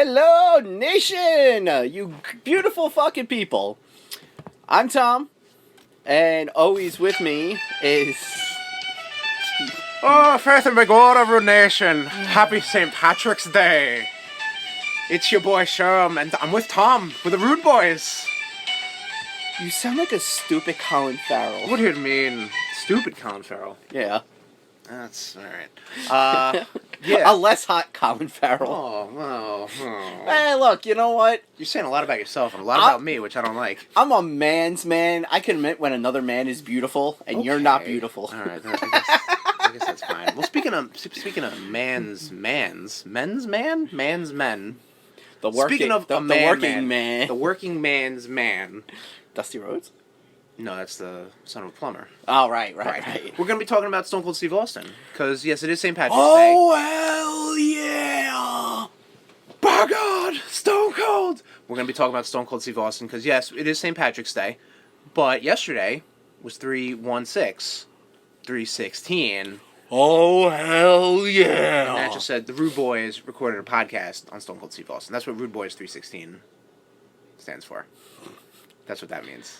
Hello, nation! You beautiful fucking people. I'm Tom, and always with me is... Oh, Faith and BAAARRROO Nation! Happy St. Patrick's Day! It's your boy Sherm, and I'm with Tom, with the Rude Boys. You sound like a stupid Colin Farrell. What do you mean? Stupid Colin Farrell. Yeah. That's alright. Yeah. A less hot Colin Farrell. Oh. Hey, look, you know what? You're saying a lot about yourself and a lot about me, which I don't like. I'm a man's man. I can admit when another man is beautiful, and you're not beautiful. Alright, I guess that's fine. Well, speaking of men's men. The working man. The working man's man. Dusty Rhodes? No, that's the son of a plumber. Oh, right. We're going to be talking about Stone Cold Steve Austin. Because, yes, it is St. Patrick's Day. Oh, hell yeah! By God, Stone Cold! We're going to be talking about Stone Cold Steve Austin because, yes, it is St. Patrick's Day. But yesterday was 3/16. 3/16. Oh, hell yeah! And that just said the Rude Boys recorded a podcast on Stone Cold Steve Austin. That's what Rude Boys 3/16 stands for. That's what that means.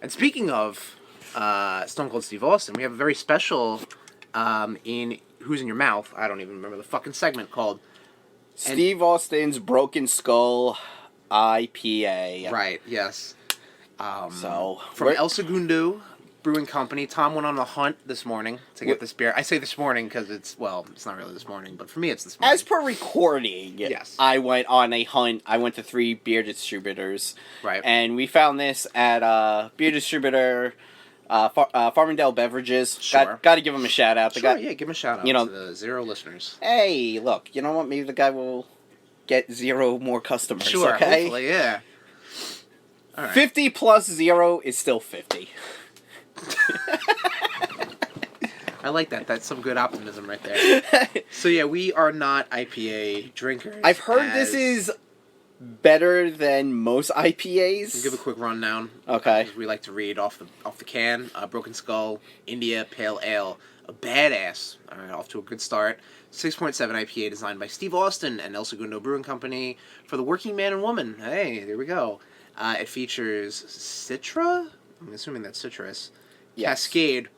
And speaking of Stone Cold Steve Austin, we have a very special in Who's in Your Mouth? I don't even remember the fucking segment called Steve Austin's Broken Skull IPA. Right, yes. So from El Segundo Brewing Company, Tom went on a hunt this morning to get this beer. I say this morning because it's not really this morning, but for me it's this morning. As per recording, yes. I went on a hunt. I went to 3 beer distributors. Right. And we found this at beer distributor Farmingdale Beverages. Sure. Got to give him a shout out. Sure, yeah, give him a shout out to the 0 listeners. Hey, look, you know what? Maybe the guy will get 0 more customers. Sure, okay? hopefully, yeah. All right. 50 plus 0 is still 50. I like that. That's some good optimism right there. So yeah, we are not IPA drinkers. I've heard this is better than most IPAs. We'll give a quick rundown. Okay. We like to read off the can. Broken Skull India Pale Ale, a badass. All right, off to a good start. 6.7 IPA designed by Steve Austin and El Segundo Brewing Company for the working man and woman. Hey, there we go. It features Citra. I'm assuming that's citrus. Yes. Cascade.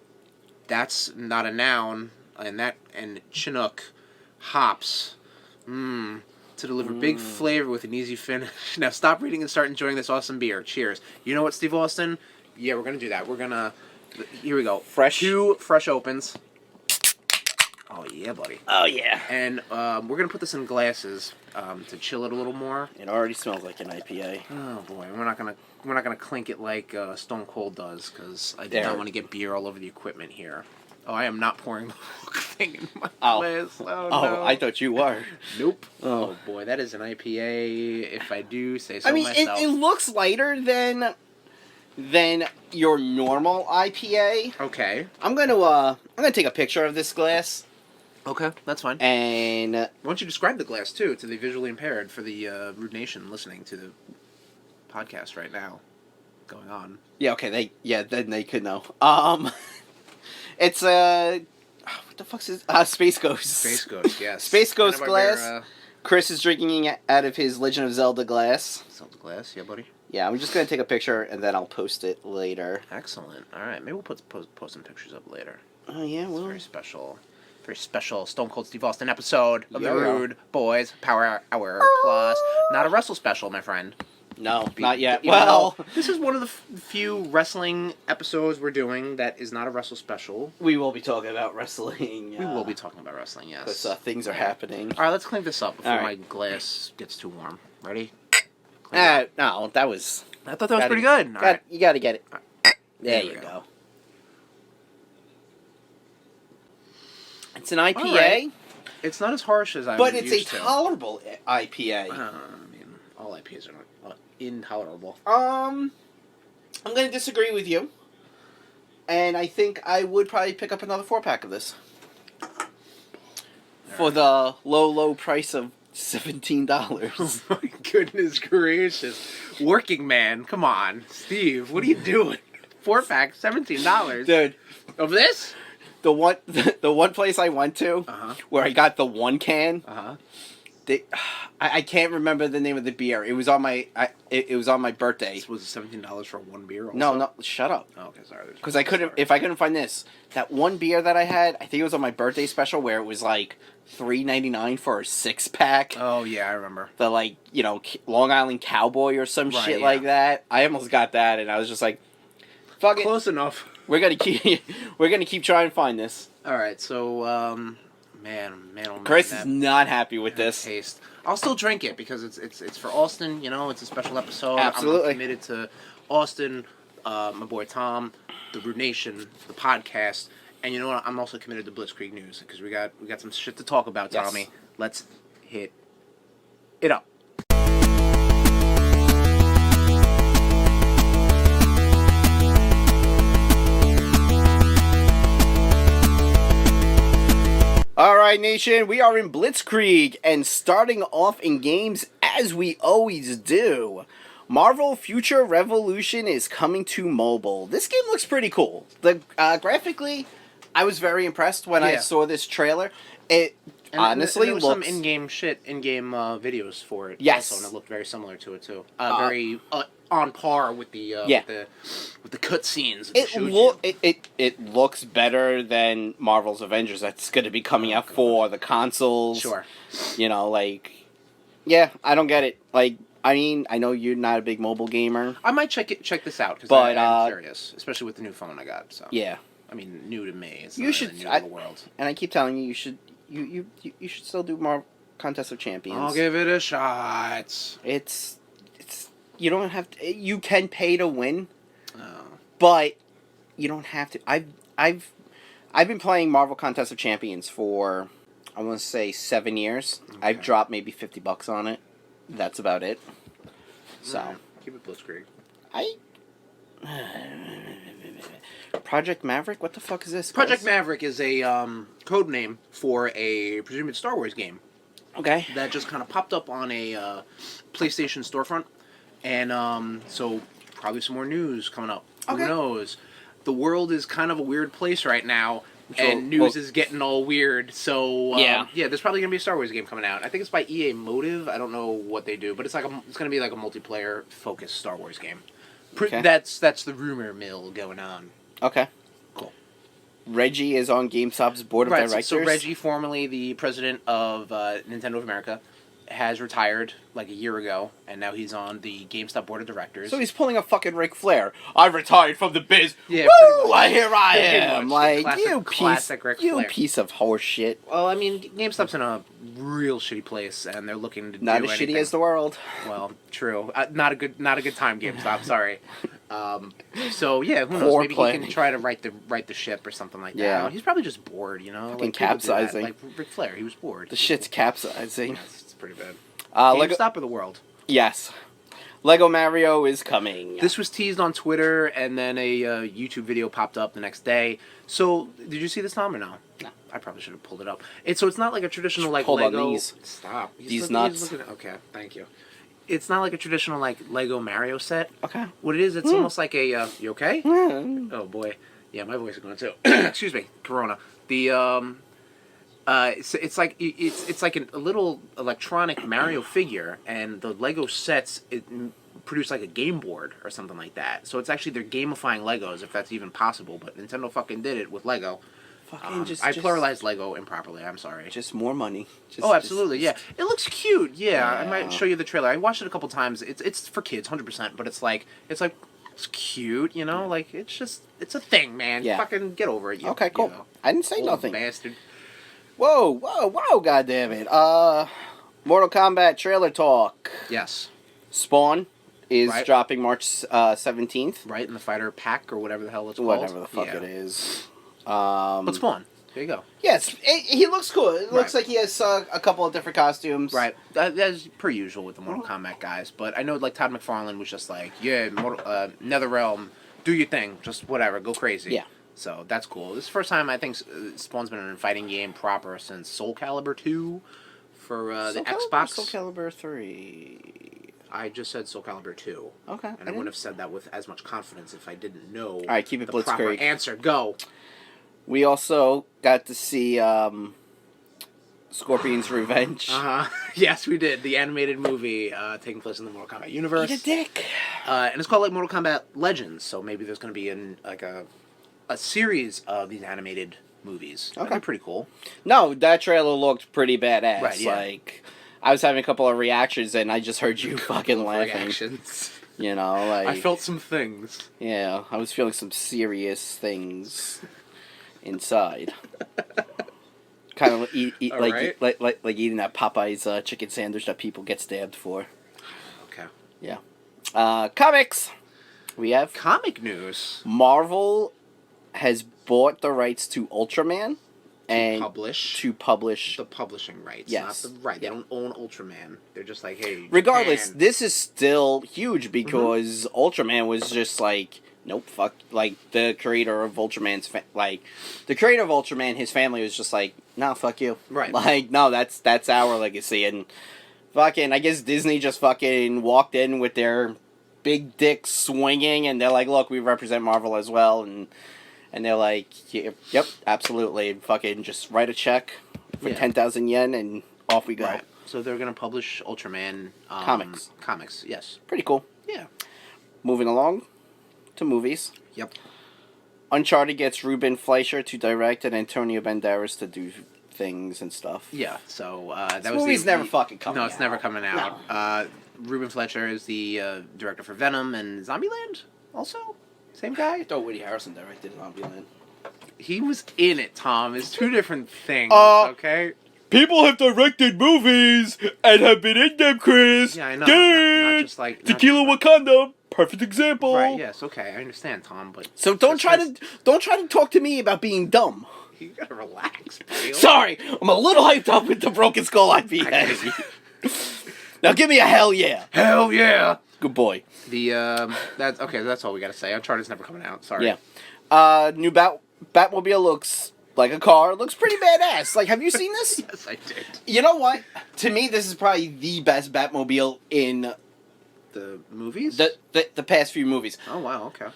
That's not a noun. And Chinook hops. To deliver big flavor with an easy finish. Now stop reading and start enjoying this awesome beer. Cheers. You know what, Steve Austin? Yeah, we're gonna do that. Here we go. 2 fresh opens. Oh yeah, buddy. Oh yeah. And we're gonna put this in glasses to chill it a little more. It already smells like an IPA. Oh boy, we're not gonna clink it like Stone Cold does because I do not want to get beer all over the equipment here. Oh, I am not pouring the whole thing in my glass. Oh no. I thought you were. Nope. Oh boy, that is an IPA. If I do say so myself. I mean, it looks lighter than your normal IPA. Okay. I'm gonna take a picture of this glass. Okay, that's fine. And why don't you describe the glass too to the visually impaired for the Rude Nation listening to the podcast right now going on. Yeah, okay, then they could know. It's what the fuck's this? Space Ghost. Space Ghost, yes. Space Ghost glass. Chris is drinking it out of his Legend of Zelda glass. Zelda glass, yeah, buddy. Yeah, I'm just gonna take a picture and then I'll post it later. Excellent. All right, maybe we'll post some pictures up later. Oh yeah, well, very special Stone Cold Steve Austin episode of the Rude Boys Power Hour Plus. Not a wrestle special, my friend. No, not yet. Well, this is one of the few wrestling episodes we're doing that is not a wrestle special. We will be talking about wrestling. We will be talking about wrestling, yes. Because things are happening. All right, let's clean this up before my glass gets too warm. Ready? No, that was... I thought that was pretty good. All right. You gotta get it. Right. There you go. It's an IPA. Right. It's not as harsh as I was used to. But it's a tolerable IPA. I mean, all IPAs are intolerable. I'm going to disagree with you. And I think I would probably pick up another 4-pack of this. For the low price of $17. Oh my goodness gracious. Working man, come on. Steve, what are you doing? 4-pack, $17. Dude. Of this? The one place I went to, where I got the 1 can, I can't remember the name of the beer. It was on my it was on my birthday. Was it $17 for one beer? Also? No, shut up. Oh, okay, sorry. Because I couldn't if I couldn't find this. That one beer that I had, I think it was on my birthday special where it was like $3.99 for a 6-pack. Oh yeah, I remember. The like Long Island Cowboy or some shit like that. I almost got that, and I was just like, "Fuck it." Close enough. We're gonna keep trying to find this. All right, so man, oh man, Chris is not happy with this taste. I'll still drink it because it's for Austin. It's a special episode. Absolutely. I'm committed to Austin, my boy Tom, the Root Nation, the podcast, and you know what? I'm also committed to Blitzkrieg News because we got some shit to talk about, Tommy. Yes. Let's hit it up. Alright, Nation, we are in Blitzkrieg, and starting off in games as we always do. Marvel Future Revolution is coming to mobile. This game looks pretty cool. Graphically, I was very impressed when I saw this trailer. It honestly there was looks... some in-game videos for it. Yes. Also, and it looked very similar to it, too. Very on par with the with the cutscenes. It looks better than Marvel's Avengers that's going to be coming out for the consoles. Sure. Yeah, I don't get it. I mean, I know you're not a big mobile gamer. I might check this out because I'm curious, especially with the new phone I got. So yeah, I mean, new to me. It's you not should new to the world. And I keep telling you, you should still do more Contest of Champions. I'll give it a shot. It's you don't have to. You can pay to win, Oh. but you don't have to. I've been playing Marvel Contest of Champions for I want to say 7 years. Okay. I've dropped maybe $50 on it. That's about it. So keep it Blitzkrieg. Project Maverick? What the fuck is this? Project guys? Maverick is a code name for a presumed Star Wars game. Okay. That just kind of popped up on a PlayStation storefront. And so probably some more news coming up. Okay. Who knows? The world is kind of a weird place right now. And news is getting all weird, so yeah, there's probably gonna be a Star Wars game coming out. I think it's by EA Motive. I don't know what they do, but it's gonna be like a multiplayer focused Star Wars game. Okay. That's the rumor mill going on. Okay. Cool. Reggie is on GameStop's board of directors. So Reggie, formerly the president of Nintendo of America, has retired like a year ago, and now he's on the GameStop board of directors. So he's pulling a fucking Ric Flair. I retired from the biz. Yeah, woo! Here I am. Like classic Ric Flair. You piece of horse shit. Well, I mean, GameStop's in a real shitty place, and they're looking to not do as anything. shitty as the world. Well, true. Not a good time, GameStop. Sorry. So yeah, who knows? Poor Maybe play. he can try to right the ship or something like that. Yeah. He's probably just bored, you know. Fucking Like people do that. capsizing. Like Ric Flair, he was bored. The shit's capsizing. It's pretty bad. Lego... GameStop or the world? Yes. Lego Mario is coming. This was teased on Twitter, and then a YouTube video popped up the next day. So, did you see this, Tom, or no? No. I probably should have pulled it up. It's not like a traditional like pulled on Lego. these. Stop. These nuts. Okay, thank you. It's not like a traditional like Lego Mario set. Okay. What it is, it's almost like a. You okay? Oh boy. Yeah, my voice is going too. Excuse me, Corona. The it's like a little electronic Mario figure, and the Lego sets produce like a game board or something like that. So it's actually they're gamifying Legos, if that's even possible. But Nintendo fucking did it with Lego. I pluralized Lego improperly. I'm sorry. Just more money. Absolutely. Yeah, it looks cute. Yeah, I might show you the trailer. I watched it a couple times. It's for kids, 100%. But it's cute. You know, like it's a thing, man. Yeah. Fucking get over it. Okay, cool. You know. I didn't say Old nothing. Bastard. Whoa, God damn it. Mortal Kombat trailer talk. Yes. Spawn is Right. dropping March 17th. Right in the fighter pack or whatever the hell it's called. Whatever the fuck it is. But Spawn. There you go. Yes, he looks cool. It looks like he has a couple of different costumes. Right. That's per usual with the Mortal Kombat guys. But I know like Todd McFarlane was just like, yeah, NetherRealm, do your thing. Just whatever. Go crazy. Yeah. So that's cool. This is the first time I think Spawn's been in a fighting game proper since Soul Calibur 2 for the Xbox. Soul Calibur 3. I just said Soul Calibur 2. Okay. And I wouldn't have said that with as much confidence if I didn't know All right, keep it the proper Blitzkrieg. answer. Go. We also got to see Scorpion's Revenge. Yes, we did. The animated movie taking place in the Mortal Kombat universe. Eat a dick. And it's called like Mortal Kombat Legends, so maybe there's going to be a series of these animated movies. Okay. That'd be pretty cool. No, that trailer looked pretty badass. Right, yeah. Like, I was having a couple of reactions, and I just heard you fucking laughing. Reactions. You know, like... I felt some things. Yeah, I was feeling some serious things inside. Kind of like eating that Popeye's chicken sandwich that people get stabbed for. Okay. Yeah. Comics! We have... Comic news. Marvel has bought the rights to Ultraman. And to publish the publishing rights. Yes. Not the right. They don't own Ultraman. They're just like, hey. Regardless, this is still huge because Ultraman was just like, nope, fuck. Like the creator of Ultraman's the creator of Ultraman, his family was just like, nah, fuck you. Right. Like, no, that's our legacy. And fucking, I guess Disney just fucking walked in with their big dicks swinging, and they're like, look, we represent Marvel as well, and they're like, yep, absolutely. And fucking just write a check for 10,000 yen and off we go. Right. So they're going to publish Ultraman comics. Comics, yes. Pretty cool. Yeah. Moving along to movies. Yep. Uncharted gets Ruben Fleischer to direct and Antonio Banderas to do things and stuff. Yeah, so that was movie's never fucking coming out. No, it's never coming out. No. Ruben Fleischer is the director for Venom and Zombieland also. Same guy? I thought Woody Harrelson directed Zombieland. He was in it, Tom. It's two different things, okay? People have directed movies and have been in them, Chris. Yeah, I know. Not just like... Tequila Wakanda, perfect example. Right, yes, okay. I understand, Tom, but... So don't try to talk to me about being dumb. You gotta relax, buddy. Sorry, I'm a little hyped up with the Broken Skull IPA. Now give me a hell yeah. Hell yeah. Good boy. That's okay. That's all we gotta say. Uncharted's never coming out. Sorry. Yeah. New Batmobile looks like a car. Looks pretty badass. Like, have you seen this? Yes, I did. You know what? To me, this is probably the best Batmobile in the movies. The past few movies. Oh wow. Okay.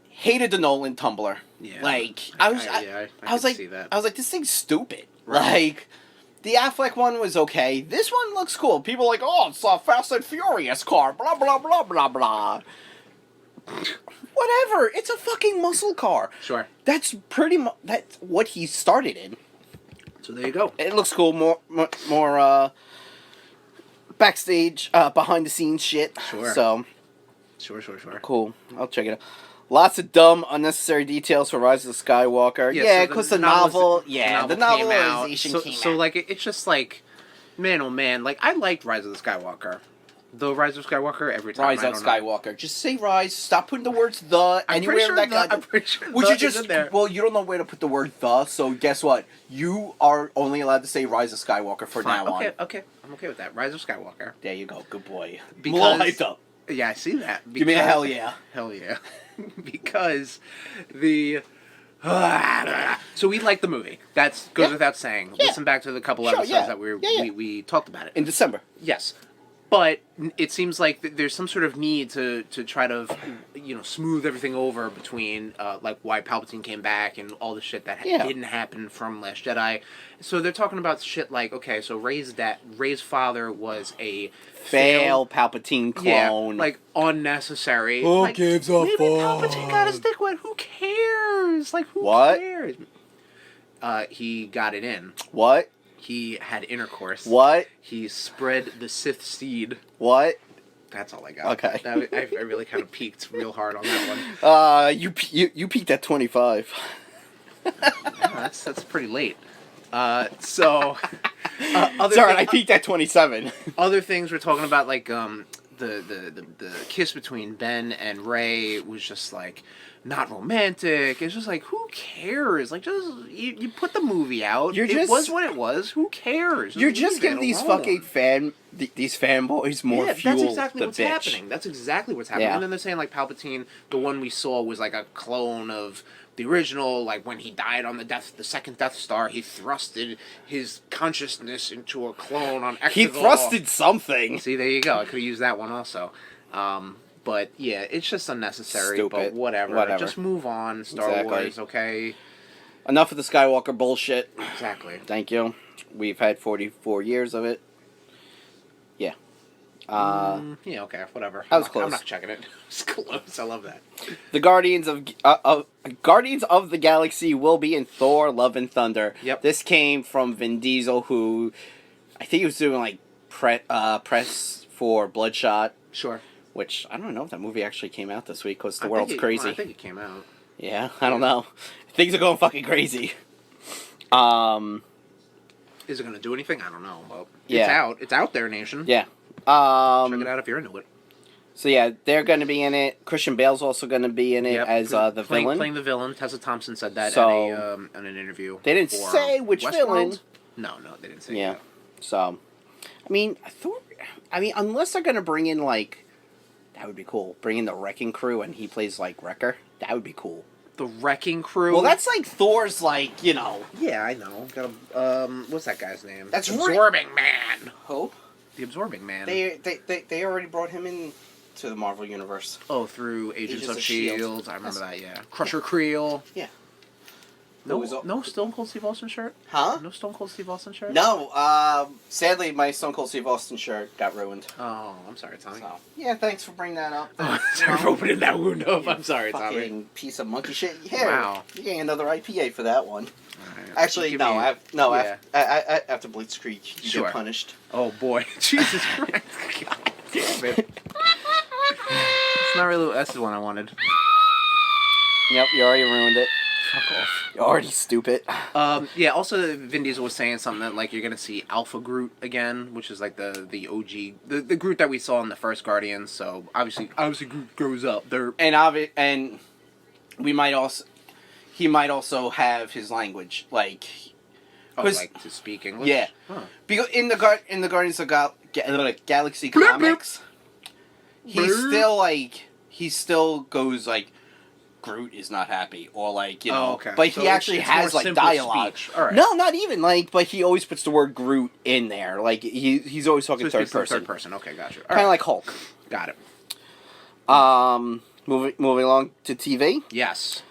Hated the Nolan Tumbler. Yeah. Like I was like, see that. I was like, this thing's stupid. Right. Like. The Affleck one was okay. This one looks cool. People are like, oh, it's a Fast and Furious car. Blah, blah, blah, blah, blah. Whatever. It's a fucking muscle car. Sure. That's pretty much... That's what he started in. So there you go. It looks cool. More backstage, behind-the-scenes shit. Sure. So... Sure. Cool. I'll check it out. Lots of dumb, unnecessary details for Rise of the Skywalker. Yeah, because the novelization came out. So, like, it's just like, man, oh man, like, I liked Rise of the Skywalker. The Rise of Skywalker every time. Rise of Skywalker. Just say Rise. Stop putting the words the anywhere that I'm pretty sure would the you just is in there. Well, you don't know where to put the word the, so guess what? You are only allowed to say Rise of Skywalker from now on. Okay. I'm okay with that. Rise of Skywalker. There you go. Good boy. Because, I'm a little hyped up. Yeah, I see that. Give me a hell yeah. Hell yeah. Because so we like the movie. That goes without saying. Yeah. Listen back to the couple episodes that we talked about it. In December. Yes. But it seems like there's some sort of need to try to, smooth everything over between, like, why Palpatine came back and all the shit that didn't happen from Last Jedi. So they're talking about shit like, okay, so Rey's father was a fail Palpatine clone. Yeah, like, unnecessary. Who like, gives a maybe fuck? Palpatine got his dick wet. Who cares? Like, who cares? He got it in. What? He had intercourse. What? He spread the Sith seed. What? That's all I got. Okay. I really kind of peaked real hard on that one. You peaked at 25. Yeah, that's pretty late. Sorry, I peaked at 27. Other things we're talking about, like the kiss between Ben and Rey was just like not romantic. It's just like, who cares? Like, just you put the movie out. It was what it was. Who cares? You're just giving these fucking these fanboys more fuel. That's exactly to what's bitch. happening. That's exactly what's happening. Yeah. And then they're saying like Palpatine, the one we saw was like a clone of the original. Like when he died on the second Death Star, he thrusted his consciousness into a clone on Exegol. He thrusted something. See, there you go. I could have used that one also. But yeah, it's just unnecessary. Stupid. But whatever. Just move on. Star Wars, okay? Enough of the Skywalker bullshit. Exactly. Thank you. We've had 44 years of it. Yeah. Yeah, okay, whatever. I was close. I'm not checking it. It's close. I love that. The Guardians of the Galaxy will be in Thor: Love and Thunder. Yep. This came from Vin Diesel, who I think he was doing like press for Bloodshot. Sure. Which I don't know if that movie actually came out this week because the world's crazy. I think it came out. Yeah, I don't know. Things are going fucking crazy. Is it going to do anything? I don't know. Well, yeah. It's out. It's out there, nation. Yeah. Check it out if you're into it. So yeah, they're going to be in it. Christian Bale's also going to be in it as the villain. Playing the villain. Tessa Thompson said that in an interview. They didn't say which villain. No, they didn't say. Yeah. That. So, unless they're going to bring in like, that would be cool. Bring in the Wrecking Crew and he plays like Wrecker. That would be cool. The Wrecking Crew. Well, that's like Thor's, like, you know. Yeah, I know. Got what's that guy's name? That's Absorbing Man. Who? The Absorbing Man. They already brought him in to the Marvel Universe. Oh, through Agents of S.H.I.E.L.D. I remember that, yeah. Crusher Creel. Yeah. No Stone Cold Steve Austin shirt? Huh? No Stone Cold Steve Austin shirt? No, sadly my Stone Cold Steve Austin shirt got ruined. Oh, I'm sorry, Tommy. So, yeah, thanks for bringing that up. Sorry for opening that wound up. I'm sorry, fucking Tommy. Piece of monkey shit. Yeah, wow. You're getting another IPA for that one. Right. Actually, no. After Blitzkrieg, you get punished. Oh, boy. Jesus Christ. God damn it. It's not really... That's the one I wanted. Yep, you already ruined it. Fuck off. You're already stupid. Yeah, also Vin Diesel was saying something that, like, you're going to see Alpha Groot again, which is, like, the OG... The Groot that we saw in the first Guardians, so obviously Groot grows up. And we might also... He might also have his language, like... like to speak English? Yeah. Huh. Because in the Guardians of Galaxy comics, he still goes, like, Groot is not happy, or like, you know, but so he actually has like dialogue. All right. No, not even like, but he always puts the word Groot in there. Like he's always talking third person. Third person. Okay, gotcha. Kind of like Hulk. Got it. Moving along to TV. Yes.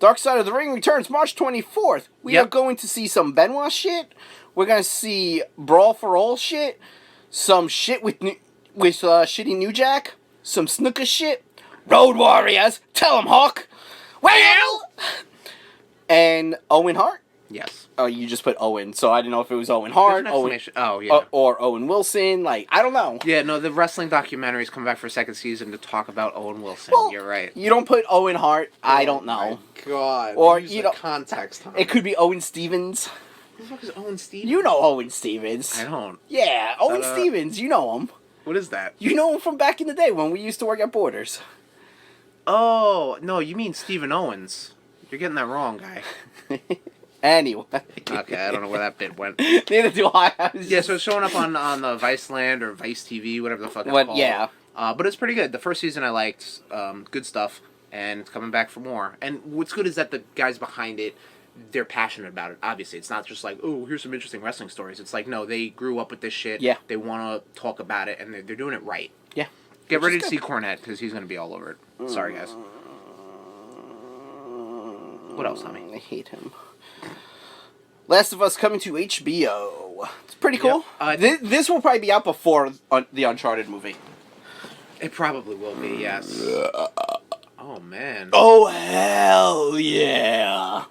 Dark Side of the Ring returns March 24th. We are going to see some Benoit shit. We're gonna see Brawl for All shit. Some shit with shitty New Jack. Some snooker shit. Road Warriors. Tell 'em, Hawk. Well, and Owen Hart. Yes. Oh, you just put Owen, so I didn't know if it was Owen Hart, or Owen Wilson. Like, I don't know. Yeah, no, the wrestling documentary's come back for a second season to talk about Owen Wilson. Well, you're right. You don't put Owen Hart. I don't know. My God. Or use the context. It could be Owen Stevens. Who the fuck is Owen Stevens? You know Owen Stevens. I don't. Yeah, Owen Stevens. You know him. What is that? You know him from back in the day when we used to work at Borders. Oh, no, you mean Stephen Owens. You're getting that wrong, guy. Anyway. Okay, I don't know where that bit went. Neither do I. Yeah, so it's showing up on the Viceland or Vice TV, whatever the fuck it's called. Yeah. But it's pretty good. The first season I liked. Good stuff. And it's coming back for more. And what's good is that the guys behind it, they're passionate about it, obviously. It's not just like, oh, here's some interesting wrestling stories. It's like, no, they grew up with this shit. Yeah. They want to talk about it, and they're doing it right. Yeah. Get ready to see Cornette, because he's going to be all over it. Sorry, guys. What else, Tommy? I hate him. Last of Us coming to HBO. It's pretty cool. Yep. This will probably be out before the Uncharted movie. It probably will be, yes. Oh, man. Oh, hell yeah.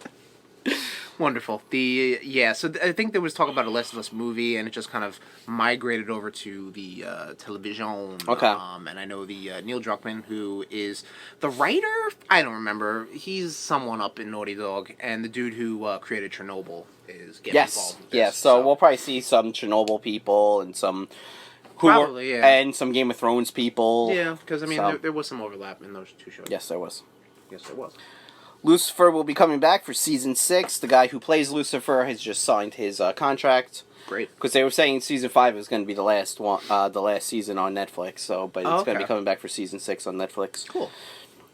Wonderful. So I think there was talk about a Last of Us movie, and it just kind of migrated over to the television. Okay. And I know the Neil Druckmann, who is the writer. I don't remember. He's someone up in Naughty Dog, and the dude who created Chernobyl is getting involved with this. Yes. So we'll probably see some Chernobyl people and some and some Game of Thrones people. Yeah, because I mean there was some overlap in those two shows. Yes, there was. Lucifer will be coming back for season 6. The guy who plays Lucifer has just signed his contract. Great. Because they were saying season 5 is going to be the last one, the last season on Netflix. So, but it's going to be coming back for season 6 on Netflix. Cool.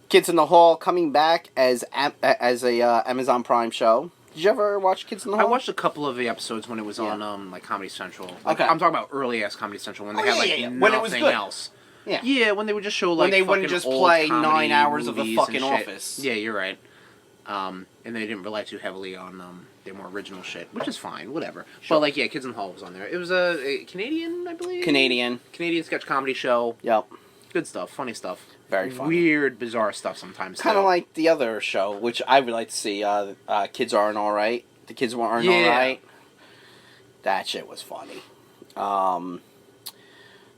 Kids in the Hall coming back as a Amazon Prime show. Did you ever watch Kids in the Hall? I watched a couple of the episodes when it was on like Comedy Central. Okay. I'm talking about early ass Comedy Central when they had nothing when it was good. else. Yeah. Yeah, when they would just show like when they wouldn't just play 9 hours of the fucking Office. Yeah, you're right. And they didn't rely too heavily on their more original shit, which is fine, whatever. Sure. But, like, yeah, Kids in the Hall was on there. It was a Canadian, I believe? Canadian sketch comedy show. Yep. Good stuff, funny stuff. Very funny. Weird, bizarre stuff sometimes, Kind of like the other show, which I would like to see. Kids Aren't Alright. The Kids Aren't Alright. That shit was funny.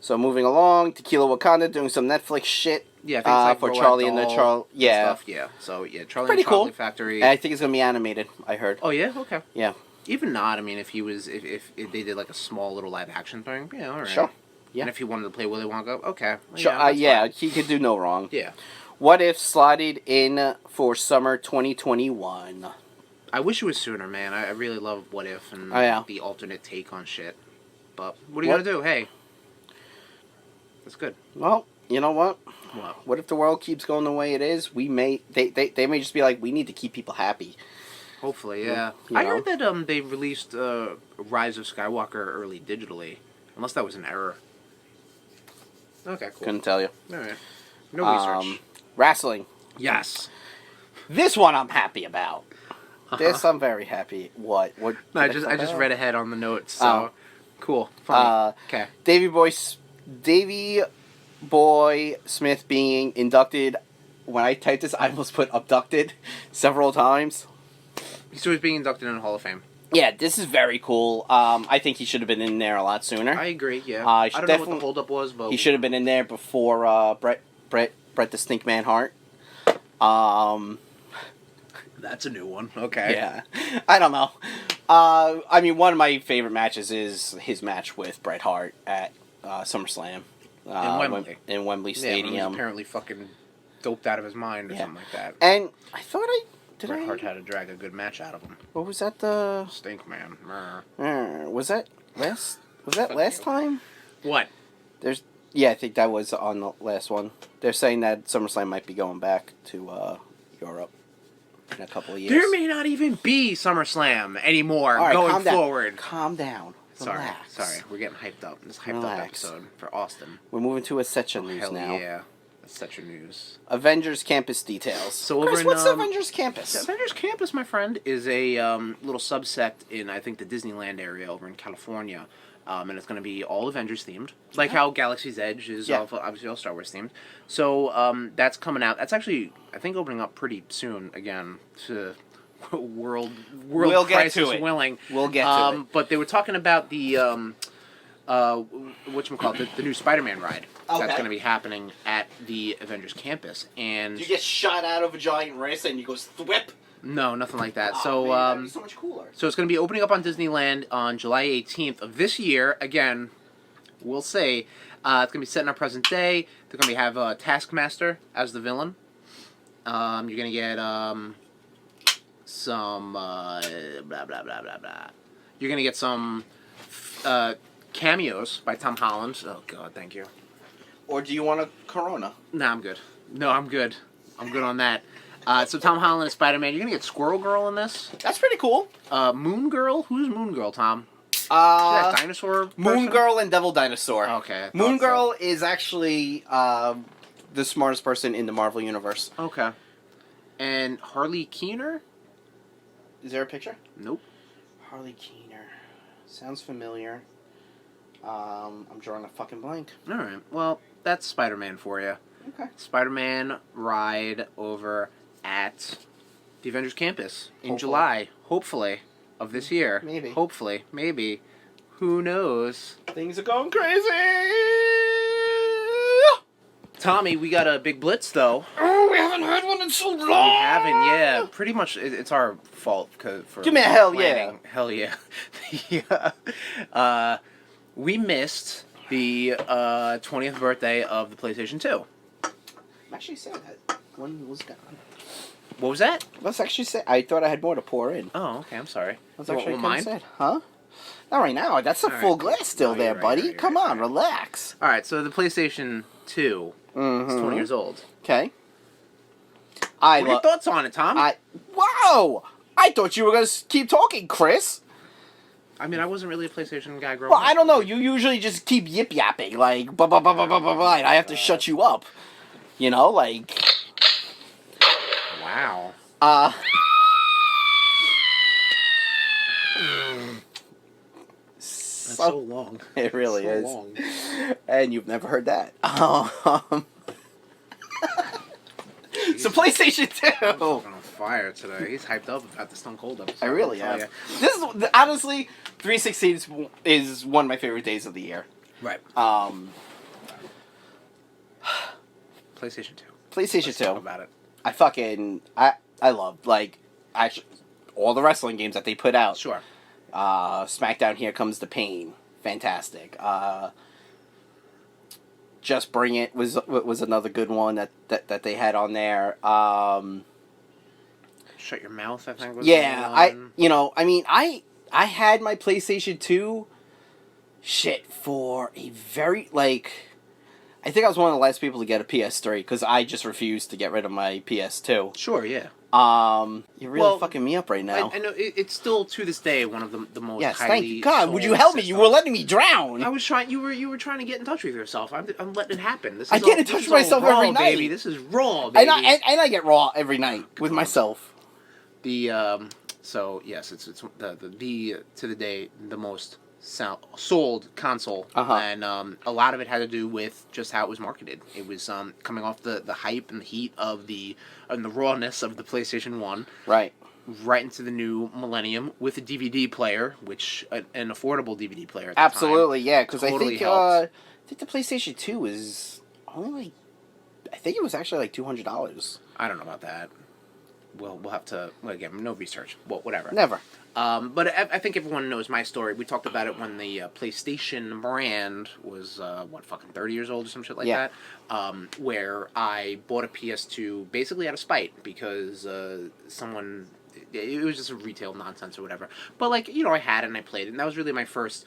So moving along, Tequila Wakanda doing some Netflix shit. Yeah, I think it's like for Roald Charlie and the Dahl Stuff. Yeah. So yeah, Charlie Pretty and the Chocolate cool. Factory. And I think it's gonna be animated. I heard. Oh yeah, okay. Yeah. Even not, I mean, if they did like a small little live action thing, yeah, all right. Sure. Yeah. And if he wanted to play Willy Wonka, okay. Sure. Yeah, He could do no wrong. yeah. What If slotted in for summer 2021? I wish it was sooner, man. I really love What If and the alternate take on shit. But what are you gonna do? Hey, that's good. Well, you know what? What? What if the world keeps going the way it is? They may just be like, we need to keep people happy. Hopefully, yeah. You I know? heard that they released Rise of Skywalker early digitally, unless that was an error. Okay, cool. Couldn't tell you. All right. No research. Wrestling. Yes. This one I'm happy about. This I'm very happy. What? No, I just read ahead on the notes. So cool. Funny. Okay. Davy Boy Smith being inducted. When I typed this, I almost put abducted several times. So he's being inducted in the Hall of Fame. Yeah, this is very cool. I think he should have been in there a lot sooner. I agree. Yeah. I don't know what the holdup was, but he should have been in there before Bret the Stinkman Hart. That's a new one. Okay. Yeah, I don't know. I mean, one of my favorite matches is his match with Bret Hart at SummerSlam in Wembley Stadium. When he was apparently fucking doped out of his mind or something like that. And I thought Bret Hart had to drag a good match out of him. What was that? The Stinkman. Was that last time? What? I think that was on the last one. They're saying that SummerSlam might be going back to Europe in a couple of years. There may not even be SummerSlam anymore going forward. Calm down. Relax. Sorry. We're getting hyped up. This hyped up episode for Austin. We're moving to Essential News hell now. Yeah. Essential News. Avengers Campus details. So Chris, what's Avengers Campus? Avengers Campus, my friend, is a little subsect in, I think, the Disneyland area over in California. And it's going to be all Avengers themed, like how Galaxy's Edge is obviously all Star Wars themed. So that's coming out. That's actually, I think, opening up pretty soon again to world crisis willing. We'll get to it. But they were talking about the whatchamacallit, the new Spider-Man ride that's going to be happening at the Avengers Campus. And you get shot out of a giant wrist and you go thwip. No, nothing like that. Oh, man, that'd be so much cooler. So it's going to be opening up on Disneyland on July 18th of this year. Again, we'll say it's going to be set in our present day. They're going to have Taskmaster as the villain. You're going to get some blah blah blah blah blah. You're going to get some cameos by Tom Holland. Oh God, thank you. Or do you want a Corona? Nah, I'm good. No, I'm good. I'm good on that. So Tom Holland is Spider-Man. You're gonna get Squirrel Girl in this. That's pretty cool. Moon Girl. Who's Moon Girl, Tom? Is that dinosaur person? Moon Girl and Devil Dinosaur. Okay. Moon Girl is actually the smartest person in the Marvel Universe. Okay. And Harley Keener? Is there a picture? Nope. Harley Keener. Sounds familiar. I'm drawing a fucking blank. Alright. Well, that's Spider-Man for you. Okay. Spider-Man ride over at the Avengers Campus in July, hopefully, of this year. Maybe. Hopefully. Maybe. Who knows? Things are going crazy! Tommy, we got a big Blitz, though. Oh, we haven't had one in so long! We haven't, yeah. Pretty much, it's our fault for Give me a hell planning. yeah. Hell yeah. Yeah. We missed the 20th birthday of the PlayStation 2. I'm actually saying that one was gone. What was that? Let's actually say. I thought I had more to pour in. Oh, okay. I'm sorry. That's actually mine. Sad. Huh? Not right now. That's a full glass still there, buddy. Come on, relax. All right. So the PlayStation 2 is 20 years old. Okay. What are your thoughts on it, Tom? Wow! I thought you were gonna keep talking, Chris. I mean, I wasn't really a PlayStation guy growing up. Well, I don't know. You usually just keep yip yapping, like blah blah blah blah blah blah, and I have to shut you up. You know, like. Wow. long. It really So is. long. And you've never heard that. So PlayStation 2. I'm fucking on fire today. He's hyped up about the Stone Cold episode. I really I'll am. tell This is honestly 316 is one of my favorite days of the year. ya. Right. PlayStation 2. PlayStation Let's 2. talk about it. I love actually all the wrestling games that they put out. Sure. SmackDown Here Comes the Pain. Fantastic. Just Bring It was another good one that they had on there. Shut Your Mouth, I think was Yeah, one. I had my PlayStation 2 for a very I think I was one of the last people to get a PS3 because I just refused to get rid of my PS2. Sure, yeah. You're really fucking me up right now. I know it's still to this day one of the most Yes, highly thank you. God, would you sold help me? You were systems. letting me drown. I was trying. You were trying to get in touch with yourself. I'm letting it happen. This is I get in this touch is with myself all raw, every night. baby. This is raw, baby. And I get raw every night with myself. So yes, it's the to the day the most sold console, and a lot of it had to do with just how it was marketed. It was coming off the hype and the heat of the rawness of the PlayStation 1, Right into the new millennium with a DVD player, which an affordable DVD player. At the Absolutely, time. yeah. Because Totally I helped. think the PlayStation 2 is only I think it was actually like $200. I don't know about that. We'll have to again no research. Well, whatever. Never. But I think everyone knows my story. We talked about it when the PlayStation brand was, fucking 30 years old or some shit like that. Where I bought a PS2 basically out of spite because someone... It was just a retail nonsense or whatever. But, I had it and I played it. And that was really my first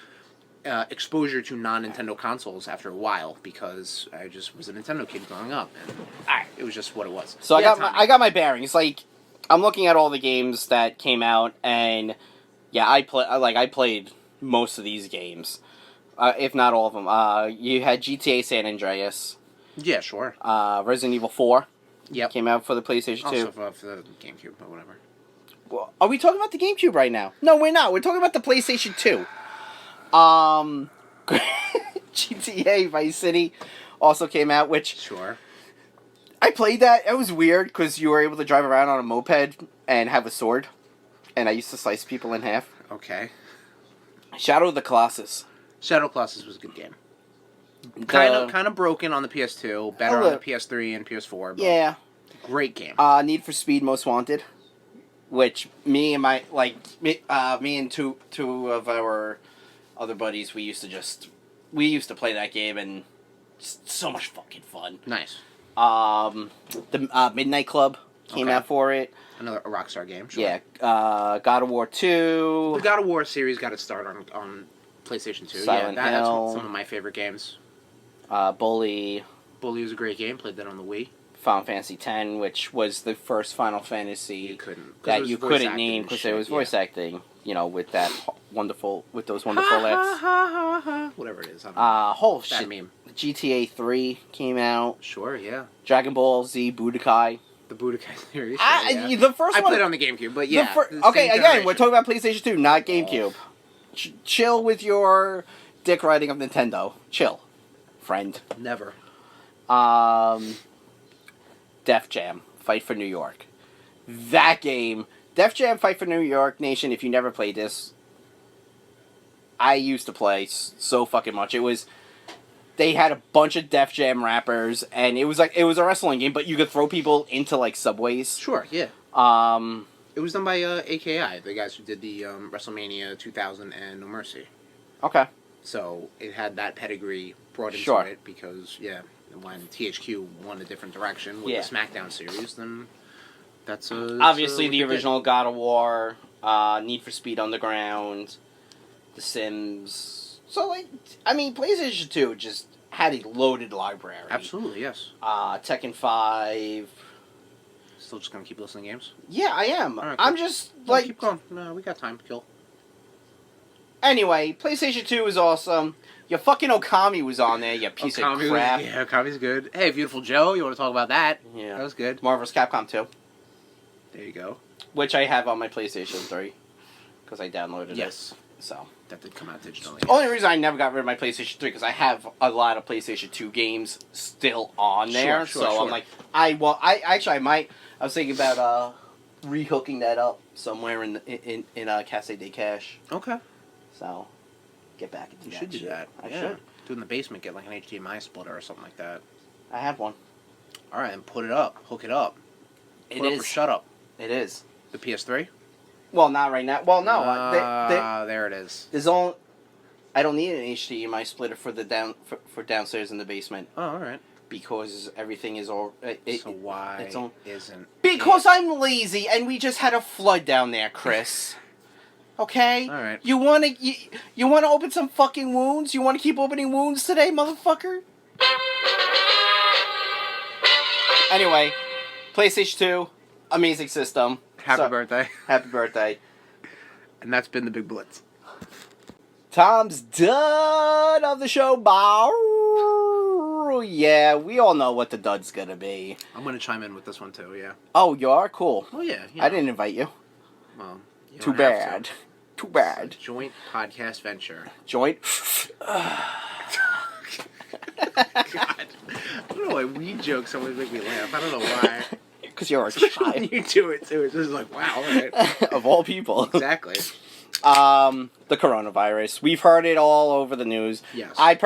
exposure to non-Nintendo consoles after a while because I just was a Nintendo kid growing up. And it was just what it was. So I got my bearings. I'm looking at all the games that came out, and yeah, I played most of these games, if not all of them. You had GTA San Andreas. Yeah, sure. Resident Evil 4. Yep. Came out for the PlayStation 2. Also for the GameCube, but whatever. Well, are we talking about the GameCube right now? No, we're not. We're talking about the PlayStation 2. GTA Vice City also came out, which... Sure. I played that. It was weird because you were able to drive around on a moped and have a sword. And I used to slice people in half. Okay. Shadow of the Colossus. Shadow Colossus was a good game. Kind of broken on the PS2, better on the PS3 and PS4. But yeah. Great game. Need for Speed Most Wanted, which me and two of our other buddies, we used to play that game and so much fucking fun. Nice. The Midnight Club came out for it. Another Rockstar game. Sure. Yeah. God of War 2. The God of War series got its start on PlayStation 2. Silent That's Hill. some of my favorite games. Bully. Bully was a great game. Played that on the Wii. Final Fantasy X, which was the first Final Fantasy that you couldn't name because there was voice acting, with those wonderful laughs. Whatever it is. Whole shit. Meme. GTA 3 came out. Sure, yeah. Dragon Ball Z Budokai. The Budokai series. The first one. I played it on the GameCube, but yeah. Okay, again, we're talking about PlayStation 2, not GameCube. Chill with your dick riding of Nintendo. Chill, friend. Never. Def Jam, Fight for New York. That game, Def Jam, Fight for New York, Nation, if you never played this, I used to play so fucking much. They had a bunch of Def Jam rappers, and it was a wrestling game, but you could throw people into, subways. Sure, yeah. It was done by AKI, the guys who did the WrestleMania 2000 and No Mercy. Okay. So it had that pedigree brought into it because, when THQ won a different direction with the SmackDown series, then that's obviously the original God of War, Need for Speed Underground, The Sims. So, PlayStation 2 just had a loaded library. Absolutely, yes. Tekken 5. Still just gonna keep listening to games? Yeah, I am. Right, I'm just, keep going. No, we got time to kill. Anyway, PlayStation 2 is awesome. Your fucking Okami was on there, you piece of crap. Okami's good. Hey, Beautiful Joe, you want to talk about that? Yeah. That was good. Marvel's Capcom 2. There you go. Which I have on my PlayStation 3. Because I downloaded it. Yes. So That did come out digitally. the only reason I never got rid of my PlayStation 3 because I have a lot of PlayStation 2 games still on there. Sure, so sure. I'm like, I was thinking about rehooking that up somewhere in Casse de Cash. Okay. So get back into You that. should do shit. that. I Yeah. should. Do it in the basement. Get like an HDMI splitter or something like that. I have one. All right, and put it up. Hook it up. It Put is. Up or shut up. It is. The PS3. Well, not right now. Well, no. There it is. There's only. I don't need an HDMI splitter for the for downstairs in the basement Oh, all right. because everything is all. So why isn't? Because I'm lazy and we just had a flood down there, Chris. Okay. All right. You wanna open some fucking wounds? You wanna keep opening wounds today, motherfucker? Anyway, PlayStation 2, amazing system. Happy birthday. Happy birthday. And that's been the Big Blitz. Tom's done of the show. Yeah, we all know what the dud's gonna be. I'm gonna chime in with this one too. Yeah. Oh, you are? Cool. Oh yeah. I didn't invite you. Well. You Too don't have bad. to. Too bad. Joint podcast venture. Joint. God. I don't know why weed jokes always make me laugh. I don't know why. Because you're a Especially child. you do it too. It's just like, wow, all right. Of all people. Exactly. The coronavirus. We've heard it all over the news. Yes. I'm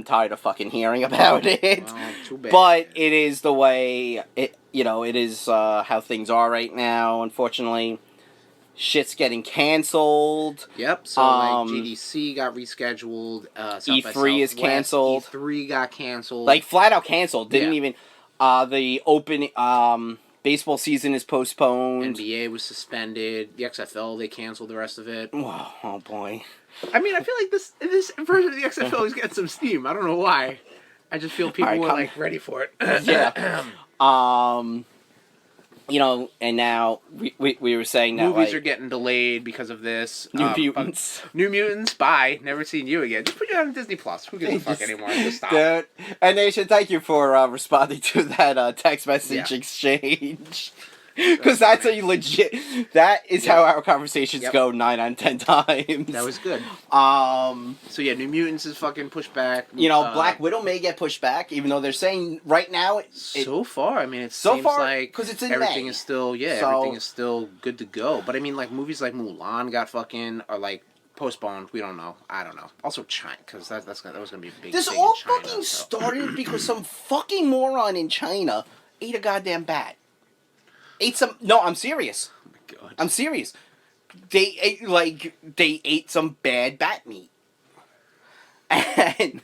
tired of fucking hearing about it. Well, too bad. But it is the way it is how things are right now, unfortunately. Shit's getting canceled. Yep. So like GDC got rescheduled. E3 is canceled. E3 got canceled. Like flat out canceled. Didn't Yeah. even the open baseball season is postponed. NBA was suspended. The XFL, they canceled the rest of it. Oh boy. I mean, I feel like this version of the XFL is getting some steam. I don't know why. I just feel people were like ready for it. Yeah. And now we were saying that movies are getting delayed because of this. New Mutants. New Mutants. Bye. Never seen you again. Just put it on Disney Plus. Who gives a fuck anymore? Just stop. Dude, and Nation, thank you for responding to that text message Yeah. exchange. Because that's a legit. That is how our conversations Yep. go 9 out of 10 times. That was good. So yeah, New Mutants is fucking pushed back. Black Widow may get pushed back, even though they're saying right now so far, I mean, it so seems far, like 'cause it's in everything May. is still everything is still good to go. But I mean, like movies like Mulan got fucking or like postponed. We don't know. I don't know. Also China, because that was gonna be a big. This thing all in China, fucking so. started because some fucking moron in China ate a goddamn bat. No, I'm serious. Oh my God. I'm serious. They ate some bad bat meat. And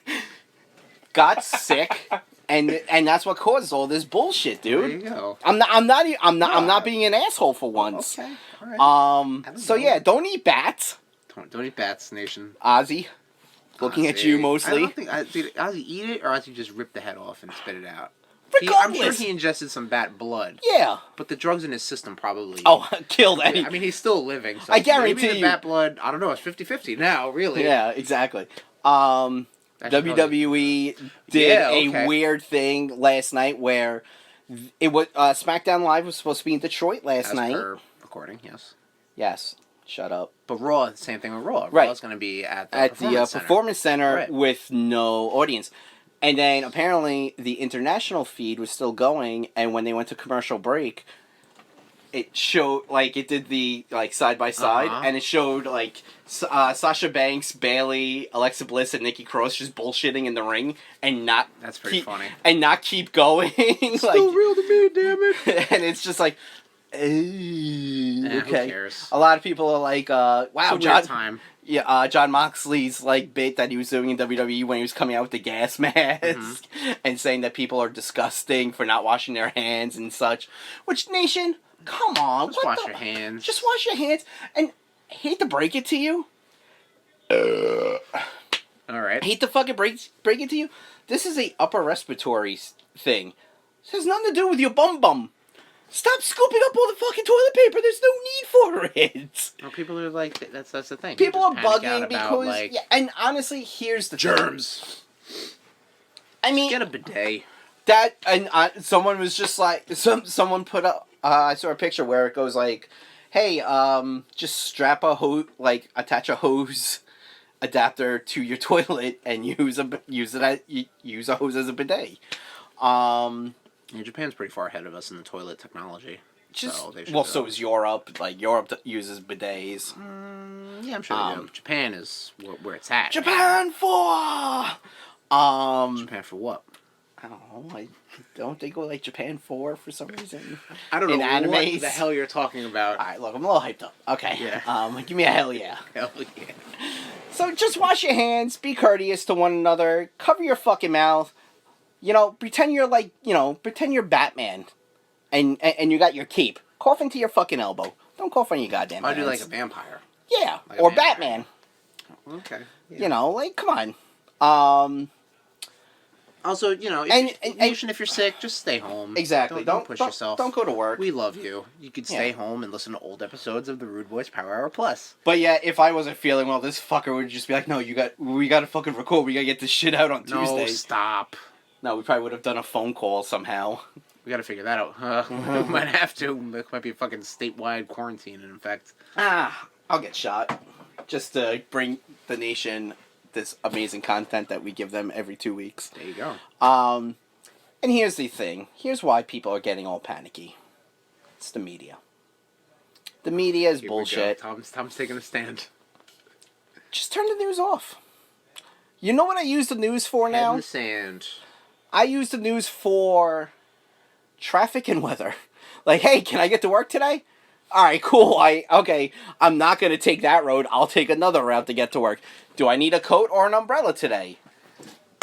got sick. And that's what causes all this bullshit, dude. There you go. I'm not being an asshole for once. Okay. All right. So yeah, don't eat bats. Don't eat bats, nation. Ozzy. Looking at you mostly. I don't think did Ozzy eat it or Ozzy just rip the head off and spit it out. I'm sure Regardless. he ingested some bat blood. Yeah. But the drugs in his system probably... Killed any. I mean, he's still living. So I guarantee maybe the bat blood, I don't know, it's 50-50 now, really. Yeah, exactly. WWE did a weird thing last night where it was SmackDown Live was supposed to be in Detroit last night. As per recording, yes. Yes. Shut up. But Raw, same thing with Raw. Right. Raw's going to be at the Performance Center Right. with no audience. And then apparently the international feed was still going, and when they went to commercial break, it showed it did the side by side, and it showed Sasha Banks, Bailey, Alexa Bliss, and Nikki Cross just bullshitting in the ring, and that's pretty funny, and not keep going. Still real to me, damn it. And it's just like, who okay. cares? A lot of people are like, wow, it's a John. weird time. Yeah, John Moxley's bit that he was doing in WWE when he was coming out with the gas mask and saying that people are disgusting for not washing their hands and such. Which, nation, come on, Just wash your hands. Just wash your hands. And I hate to break it to you. All right. I hate to fucking break it to you. This is a upper respiratory thing. This has nothing to do with your bum. Stop scooping up all the fucking toilet paper. There's no need for it. Well, people are like, that's the thing. People are Just panic out bugging about, because, and honestly, here's the germs. I mean, Get a bidet. that, and someone was just like, someone put up, I saw a picture where it goes like, hey, just strap a hose, like attach a hose adapter to your toilet and use a hose as a bidet. Yeah, Japan's pretty far ahead of us in the toilet technology. Just So they should, well, so is Europe. Like Europe uses bidets. Yeah, I'm sure they do. Japan is where it's at. Japan for. Japan for what? I don't know. I don't they go like Japan 4 for some reason? I don't know in what animes? the hell you're talking about. All right, look, I'm a little hyped up. Okay. Yeah. Give me a hell yeah. Hell yeah. So just wash your hands, be courteous to one another, cover your fucking mouth. You know, pretend you're pretend you're Batman, and you got your cape. Cough into your fucking elbow. Don't cough on your goddamn hands. I do like a vampire. Yeah, like a or vampire. Batman. Okay. Yeah. You know, like come on. Also, you know, if you're sick, just stay home. Exactly. Don't push yourself. Don't go to work. We love you. You could stay home and listen to old episodes of the Rude Boys Power Hour Plus. But yeah, if I wasn't feeling well, this fucker would just be like, "No, we got to fucking record. We got to get this shit out on Tuesday." No, stop. No, we probably would have done a phone call somehow. We got to figure that out. We might have to. It might be a fucking statewide quarantine, in effect. I'll get shot. Just to bring the nation this amazing content that we give them every 2 weeks. There you go. And here's the thing. Here's why people are getting all panicky. It's the media. The media is bullshit. Tom's taking a stand. Just turn the news off. You know what I use the news for now? Head in the sand. I use the news for traffic and weather. Like, hey, can I get to work today? All right, cool. Okay, I'm not going to take that road. I'll take another route to get to work. Do I need a coat or an umbrella today?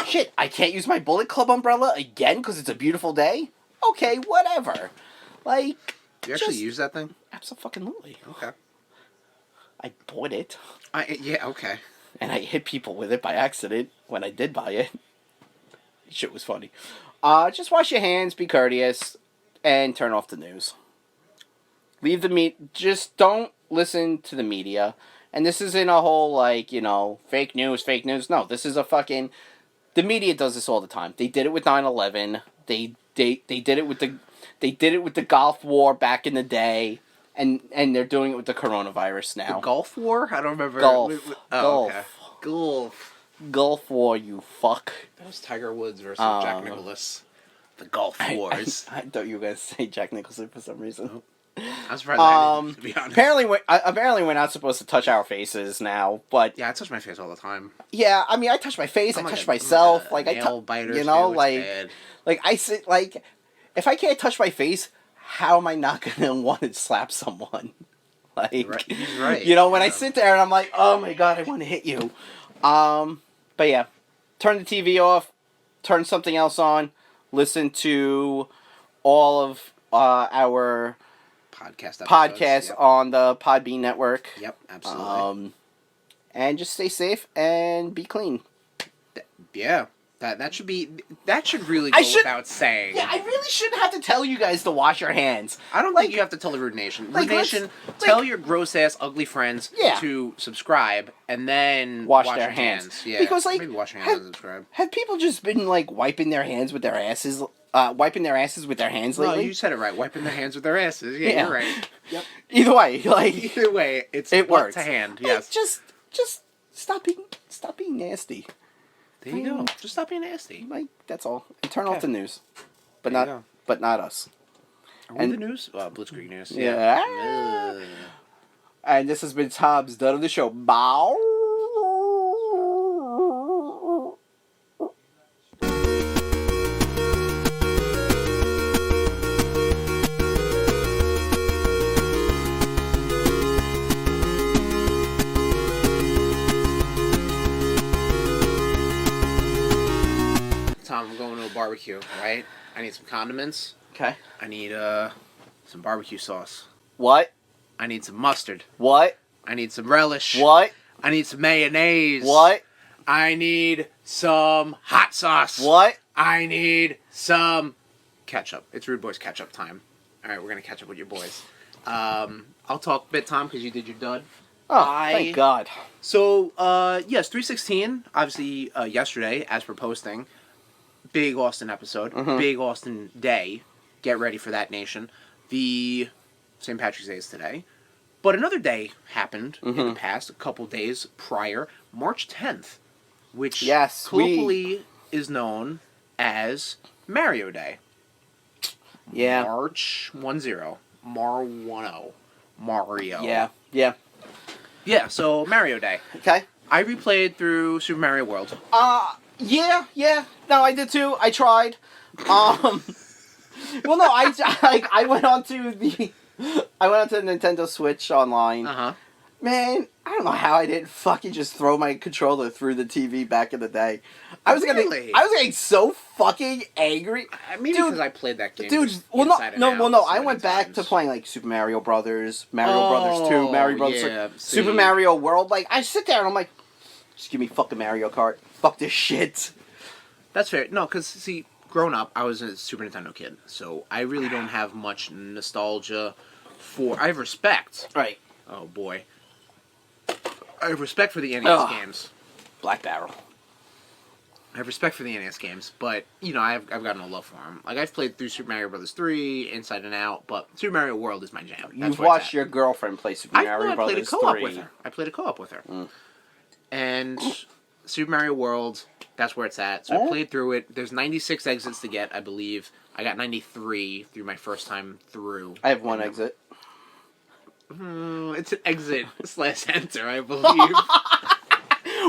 Shit, I can't use my Bullet Club umbrella again because it's a beautiful day? Okay, whatever. Like, You actually use that thing? Absolutely. Okay. I bought it. Yeah, okay. And I hit people with it by accident when I did buy it. Shit was funny. Just wash your hands, be courteous, and turn off the news. Leave the just don't listen to the media. And this isn't a whole, like, fake news. No, this is a fucking... The media does this all the time. They did it with 9/11. They did it with the Gulf War back in the day. And they're doing it with the coronavirus now. The Gulf War? I don't remember. Gulf. Okay. Gulf War, you fuck. That was Tiger Woods versus Jack Nicklaus. The Gulf Wars. I thought you were going to say Jack Nicholson for some reason. Nope. I'm surprised I didn't, to be honest. Apparently we're not supposed to touch our faces now, but... Yeah, I touch my face all the time. Yeah, I mean, I touch my face, I touch myself. Like nail biters, bad. If I can't touch my face, how am I not going to want to slap someone? Like, He's right. When I sit there and I'm like, oh my god, I want to hit you. But yeah, turn the TV off, turn something else on, listen to all of our podcasts yep. on the Podbean network. Yep, absolutely. And just stay safe and be clean. Yeah. That should really go without saying. Yeah, I really shouldn't have to tell you guys to wash your hands. I don't think you have to tell the Rude Nation. Rude Nation, tell your gross ass ugly friends to subscribe and then wash their hands. Yeah, because maybe wash your hands and subscribe. Have people just been wiping their hands with their asses? Wiping their asses with their hands lately? No, you said it right. Wiping their hands with their asses. Yeah, you're right. Yep. Either way, it works. To hand. Yes. Just stop being nasty. There you go. Just stop being nasty. That's all. And turn off the news. But not us. Are we the news? Blitzkrieg News. Yeah. And this has been Tom's done of the show. Bow. I'm going to a barbecue, right? I need some condiments. Okay. I need some barbecue sauce. What? I need some mustard. What? I need some relish. What? I need some mayonnaise. What? I need some hot sauce. What? I need some ketchup. It's Rude Boys ketchup time. All right, we're going to catch up with your boys. I'll talk a bit, Tom, because you did your dud. Oh, thank God. So, yes, 316, obviously, yesterday, as per posting. Big Austin episode. Mm-hmm. Big Austin day. Get ready for that, nation. The St. Patrick's Day is today. But another day happened in Mm-hmm. the past, a couple days prior, March 10th, which Yes, colloquially is known as Mario Day. Yeah. March 10. Mario. Yeah. Yeah. Yeah, so Mario Day. Okay. I replayed through Super Mario World. Yeah. No, I did too. I tried. Well, no, I went on to the Nintendo Switch online. Uh-huh. Man, I don't know how I didn't fucking just throw my controller through the TV back in the day. I was Really? getting so fucking angry. Maybe Dude, because I played that game. Dude, just well, inside and no. out Well, no. so I many went back to times. playing like Super Mario Brothers, Mario Brothers 2, Mario Brothers 3, yeah, Super see. Mario World. Like, I sit there and I'm like, just give me fucking Mario Kart. Fuck this shit. That's fair. No, because, see, growing up, I was a Super Nintendo kid, so I really don't have much nostalgia for... I have respect. Right. Oh, boy. I have respect for the NES Ugh. games. Black Barrel. I have respect for the NES games, but, you know, I've got no love for them. Like, I've played through Super Mario Bros. 3, Inside and Out, but Super Mario World is my jam. You've watched your girlfriend play Super Mario I Brothers played a co-op 3. with her. I played a co-op with her. Mm. And Super Mario World, that's where it's at. So I played through it. There's 96 exits to get, I believe. I got 93 through my first time through. I have one exit. It's an exit / enter, I believe.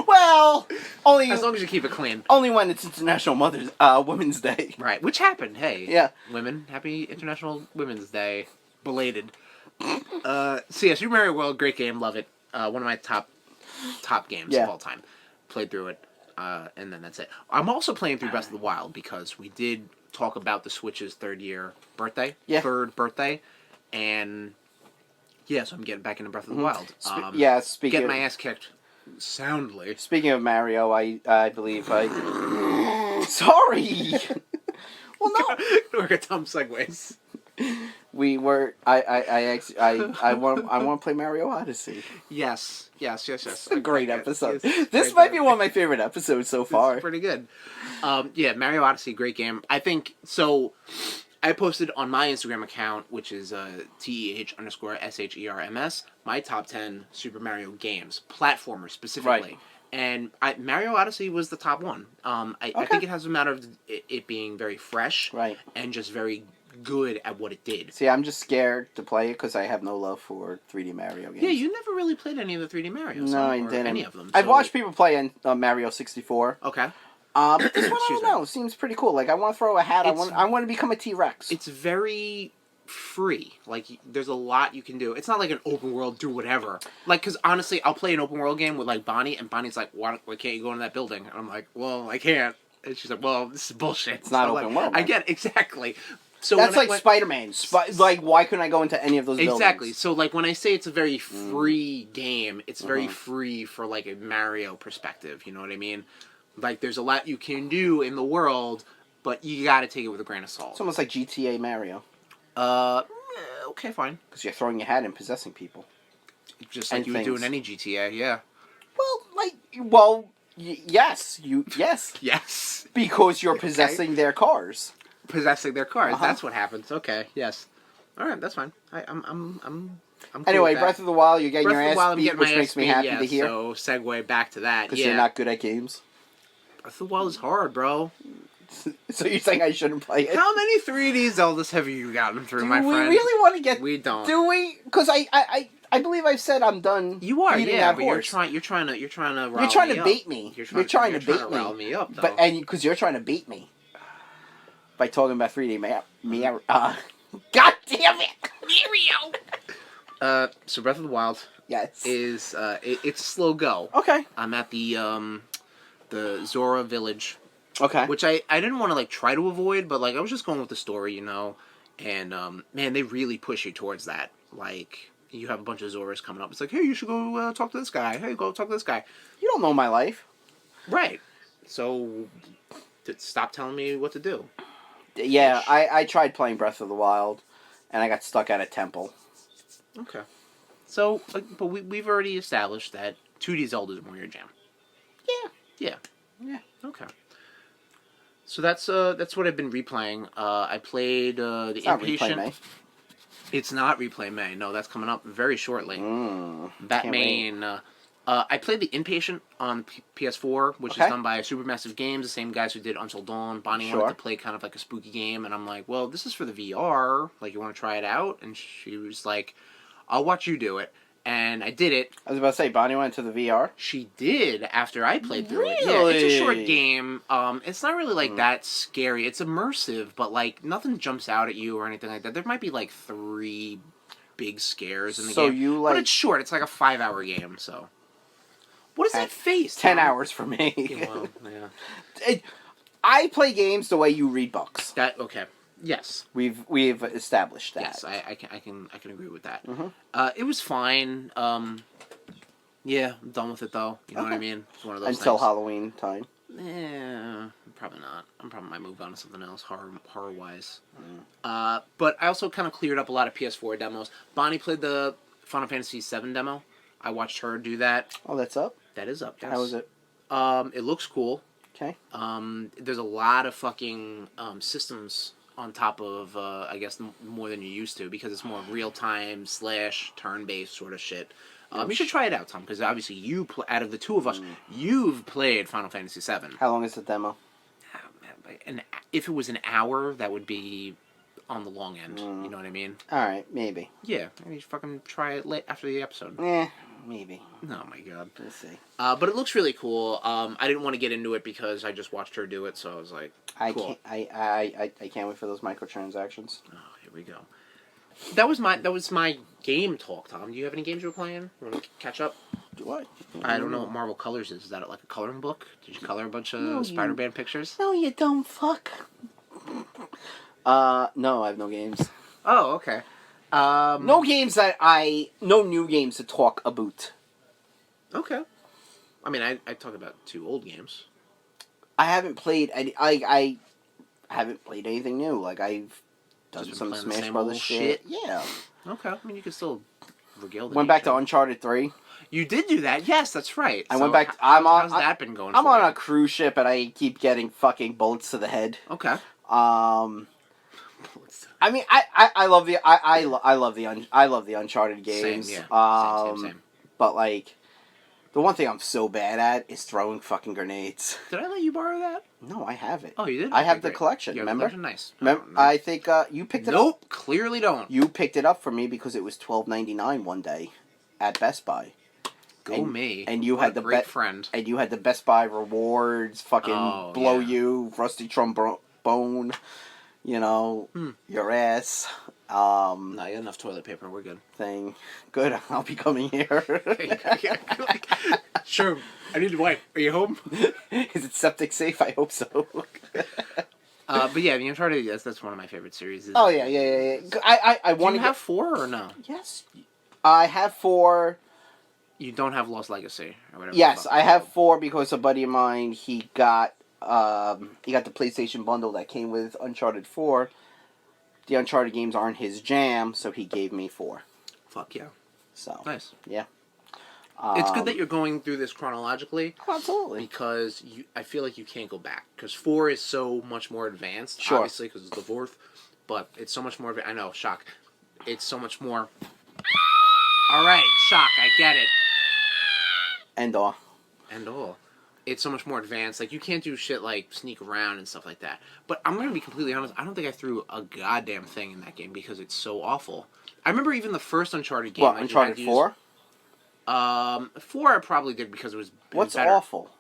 Well, only As long as you keep it clean. only when it's International Women's Day. Right, which happened. Hey, Yeah. women, happy International Women's Day. Belated. So yeah, Super Mario World, great game, love it. One of my top games of all time. Played through it, and then that's it. I'm also playing through Breath of the Wild because we did talk about the Switch's third birthday, and yeah, so I'm getting back into Breath of the Wild. Speaking getting of, my ass kicked soundly. Speaking of Mario, I believe sorry. Well, no. We're gonna dumb segues. We were. I want to play Mario Odyssey. Yes. It's a great episode. Yes, This might be one of my favorite episodes so far. It's pretty good. Yeah, Mario Odyssey, great game. I think so. I posted on my Instagram account, which is TEH_SHERMS, my top 10 Super Mario games, platformers specifically. Right. And Mario Odyssey was the top one. I think it has a matter of it being very fresh, Right. and just very good at what it did. See, I'm just scared to play it because I have no love for 3D Mario games. Yeah, you never really played any of the 3D Marios. No, I or didn't. Any of them. I've so- watched people play in Mario 64. Okay. But this one, I Excuse don't know. Seems pretty cool. Like, I want to throw a hat. I want to become a T-Rex. It's very free. Like, there's a lot you can do. It's not like an open world, do whatever. Like, because honestly, I'll play an open world game with, like, Bonnie, and Bonnie's like, why can't you go into that building? And I'm like, well, I can't. And she's like, well, this is bullshit. It's not So, open like, world, I man. get it, exactly. So That's when like Spider-Man. Like, why couldn't I go into any of those buildings? Exactly. So, like, when I say it's a very free game, it's very free for, like, a Mario perspective. You know what I mean? Like, there's a lot you can do in the world, but you gotta take it with a grain of salt. It's almost like GTA Mario. Okay, fine. Because you're throwing your hat and possessing people. Just like And you would do in things. any GTA, yeah. Yes. Yes. Because you're possessing their cars. Possessing their cars. Uh-huh. That's what happens. Okay, yes. Alright, that's fine. I'm cool Anyway, with that. Breath of the Wild, you're getting Breath your of the Wild, ass I'm beat, getting which my makes ass me beat, happy yeah, to hear. So, segue back to that. Because Yeah. you're not good at games. Breath of the Wild is hard, bro. So you're saying I shouldn't play it? How many 3D Zeldas have you gotten through, Do my we friend? really want to get... We don't. Do we? Because I believe I've said I'm done. You are, beating yeah, that but horse. you're trying to rile You're trying me to up. bait me. You're trying to bait me. rile me up, though. But because you're trying to beat me by talking about 3D Mario. God damn it, Mario! So Breath of the Wild Yes. is it's a slow go. Okay. I'm at the Zora village, Okay. which I didn't want to like try to avoid, but like I was just going with the story, you know. And man, they really push you towards that. Like you have a bunch of Zoras coming up. It's like, hey, you should go talk to this guy. Hey, go talk to this guy. You don't know my life. Right. So stop telling me what to do. Yeah, I tried playing Breath of the Wild, and I got stuck at a temple. Okay. So, but we've already established that 2D Zelda is more your jam. Yeah. Okay. So that's what I've been replaying. I played the It's not Impatient. replay, It's not Replay May. No, that's coming up very shortly. Can't Batman. I played the Impatient on PS4, which is done by Supermassive Games, the same guys who did Until Dawn. Bonnie wanted to play kind of like a spooky game, and I'm like, well, this is for the VR. Like, you want to try it out? And she was like, I'll watch you do it. And I did it. I was about to say, Bonnie went to the VR? She did after I played through it. Yeah, it's a short game. It's not really like that scary. It's immersive, but like nothing jumps out at you or anything like that. There might be like 3 big scares in the game. But it's short. It's like a 5-hour game, so. What is that face? 10 hours for me. Well, yeah. I play games the way you read books. Okay. Yes. We've established that. Yes, I can agree with that. It was fine. Yeah, I'm done with it though. You know what I mean? It's one of those Until things. Halloween time. Probably not. I'm probably might move on to something else horror wise. But I also kind of cleared up a lot of PS4 demos. Bonnie played the Final Fantasy VII demo. I watched her do that. Oh, that's up? That is up. Yes. How is it? It looks cool. Okay. There's a lot of fucking systems on top of, I guess, more than you're used to, because it's more real-time / turn-based sort of shit. You should try it out, Tom, because obviously out of the two of us, you've played Final Fantasy VII. How long is the demo? And if it was an hour, that would be on the long end. You know what I mean? Alright, maybe. Yeah, maybe fucking try it after the episode. Maybe. Oh my god. Let's see. But it looks really cool. I didn't want to get into it because I just watched her do it, so I was like, cool. I can't wait for those microtransactions. Oh, here we go. That was my game talk, Tom. Do you have any games you were playing? You want to catch up? Do I? I don't know what Marvel Colors is. Is that like a coloring book? Did you color a bunch of Spider-Man pictures? No, you dumb fuck. No, I have no games. Oh, okay. No games no new games to talk about. Okay. I mean, I talk about 2 old games. I haven't played. I haven't played anything new. Like I've done some Smash Brothers shit. Yeah. Okay. I mean, you can still regale the Went back to Uncharted 3. You did do that. Yes, that's right. I went back. How's that been going? I'm on a cruise ship and I keep getting fucking bullets to the head. Okay. I mean, I love the Uncharted games. Same, yeah. Same. But like, the one thing I'm so bad at is throwing fucking grenades. Did I let you borrow that? No, I have it. Oh, you did? I have the collection. Remember? Nice. I think you picked it up. Nope, clearly don't. You picked it up for me because it was $12.99 one day at Best Buy. Me. And you had the great friend. And you had the Best Buy rewards. Fucking blow you, rusty trombone. You know, your ass. No, you got enough toilet paper. We're good. Thing. Good. I'll be coming here. Sure. I need to wipe. Are you home? Is it septic safe? I hope so. But yeah, the Uncharted, that's one of my favorite series. Oh, yeah. I want to have 4 or no? Yes. I have 4. You don't have Lost Legacy or whatever. Yes, I have 4 because a buddy of mine, he got the PlayStation bundle that came with Uncharted 4. The Uncharted games aren't his jam, so he gave me 4. Fuck yeah. So. Nice. Yeah. It's good that you're going through this chronologically. Absolutely. Because I feel like you can't go back. Because 4 is so much more advanced, sure. Obviously, because it's the 4th. But it's so much more... I know, shock. It's so much more... Alright, shock, I get it. And all. It's so much more advanced. Like, you can't do shit like sneak around and stuff like that. But I'm going to be completely honest. I don't think I threw a goddamn thing in that game because it's so awful. I remember even the first Uncharted game. What, Uncharted 4? 4 I probably did because it was What's better. Awful?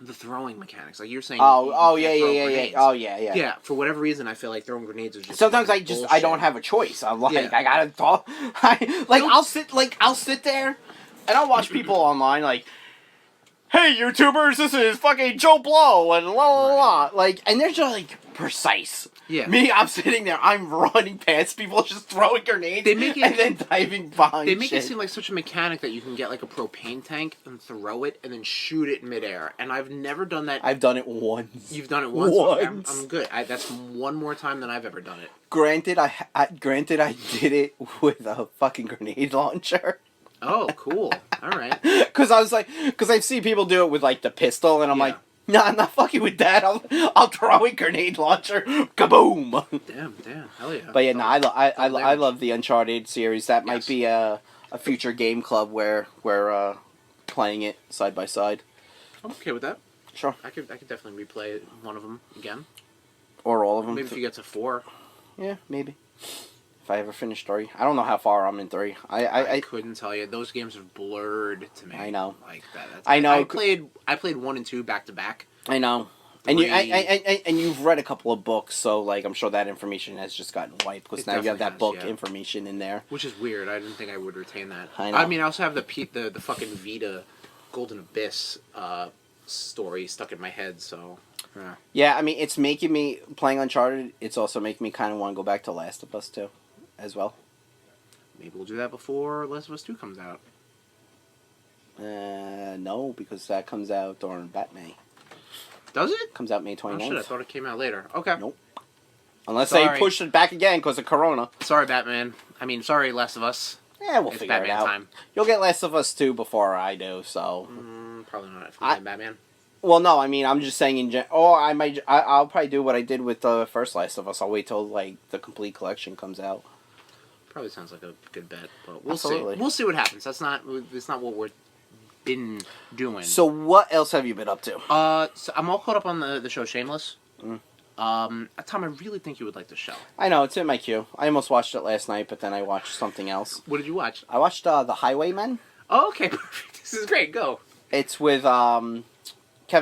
The throwing mechanics. Like, you're saying... Yeah. Oh, yeah. Yeah, for whatever reason, I feel like throwing grenades is just... Sometimes I don't have a choice. I'm like, I gotta throw... I'll sit there, and I'll watch people online, like... Hey, YouTubers, this is fucking Joe Blow, and la la la. Like, and they're just, like, precise. Yeah. Me, I'm sitting there, I'm running past people just throwing grenades and then diving behind They make it seem like such a mechanic that you can get, like, a propane tank and throw it and then shoot it in midair. And I've never done that. I've done it once. You've done it once? Okay, I'm good. That's one more time than I've ever done it. Granted, I did it with a fucking grenade launcher. Oh, cool. All right. Because I've seen people do it with, like, the pistol, and I'm like, No, I'm not fucking with that. I'll throw a grenade launcher. Kaboom! Damn, hell yeah. But yeah, no, I damage. love the Uncharted series. That might Yes. be a future game club where we're playing it side by side. I'm okay with that. Sure. I could definitely replay one of them again. Or all of them. Maybe if you get to 4. Yeah, maybe. If I ever finish 3. I don't know how far I'm in 3. I couldn't tell you. Those games have blurred to me. I know. Like that. I know. I played 1 and 2 back to back. I know. And you've read a couple of books, so like I'm sure that information has just gotten wiped because now you have that book information in there. Which is weird. I didn't think I would retain that. I know. I mean, I also have the fucking Vita Golden Abyss story stuck in my head. So yeah. Yeah, I mean, it's making me playing Uncharted. It's also making me kind of want to go back to Last of Us 2, as well. Maybe we'll do that before Last of Us 2 comes out. No, because that comes out during Batman. Does it? Comes out May 29th. Oh shit! I thought it came out later. Okay. Nope. Unless they push it back again because of Corona. Sorry, Batman. I mean, sorry, Last of Us. Yeah, we'll it's figure Batman it out. Time. You'll get Last of Us 2 before I do, so... Probably not if I'm Batman. Well, no, I mean, I'm just saying in general... Or I'll probably do what I did with the first Last of Us. I'll wait till, like, the complete collection comes out. Probably sounds like a good bet, but we'll Absolutely. see. We'll see what happens. It's not what we're been doing. So what else have you been up to? So I'm all caught up on the show Shameless. Tom, I really think you would like the show. I know, it's in my queue. I almost watched it last night, but then I watched something else. What did you watch? I watched The Highwaymen. Oh, okay, perfect. This is great. Go. It's with Kevin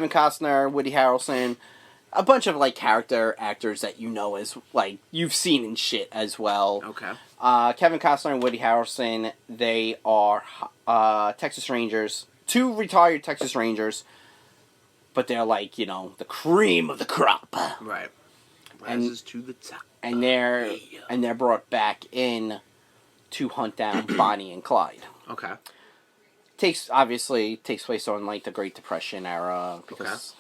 Costner, Woody Harrelson, a bunch of like character actors that you know as like you've seen in shit as well. Okay. Kevin Costner and Woody Harrelson, they are Texas Rangers, 2 retired Texas Rangers, but they're like, you know, the cream of the crop. Right. Rises to the top. And they're brought back in to hunt down Bonnie and Clyde. Okay. Takes place on like the Great Depression era because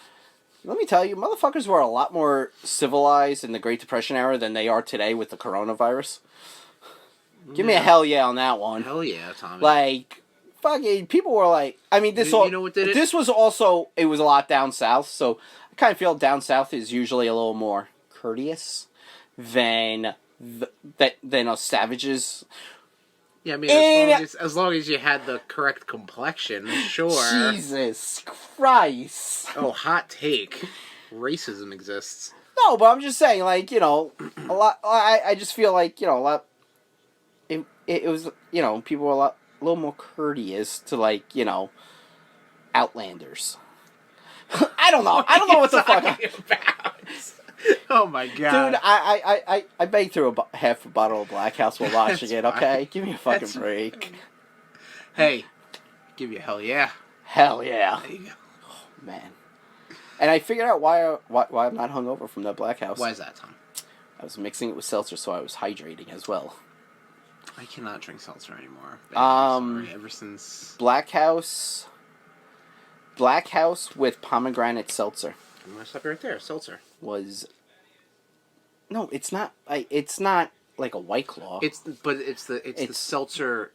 let me tell you, motherfuckers were a lot more civilized in the Great Depression era than they are today with the coronavirus. Give me a hell yeah on that one. Hell yeah, Tommy. Like, fucking, people were like, I mean, this you know what did it? This was also, it was a lot down south, so I kind of feel down south is usually a little more courteous than us savages. Yeah, I mean, as long as you had the correct complexion, sure. Jesus Christ. Oh, hot take. Racism exists. No, but I'm just saying, like, you know, a lot, I just feel like, you know, a lot, it was, you know, people were a little more courteous to, like, you know, Outlanders. I don't know. I don't know what the fuck. About? Oh my god, dude! I begged through half a bottle of Black House while watching it. Okay, give me a fucking break. Hey, give you a hell yeah. Hell yeah. There you go. Oh, man. And I figured out why I'm not hungover from that Black House. Why is that, Tom? I was mixing it with seltzer, so I was hydrating as well. I cannot drink seltzer anymore. Sorry, ever since Black House with pomegranate seltzer. I'm gonna stop you right there. Seltzer Was no, it's not. It's not like a White Claw. It's the seltzer.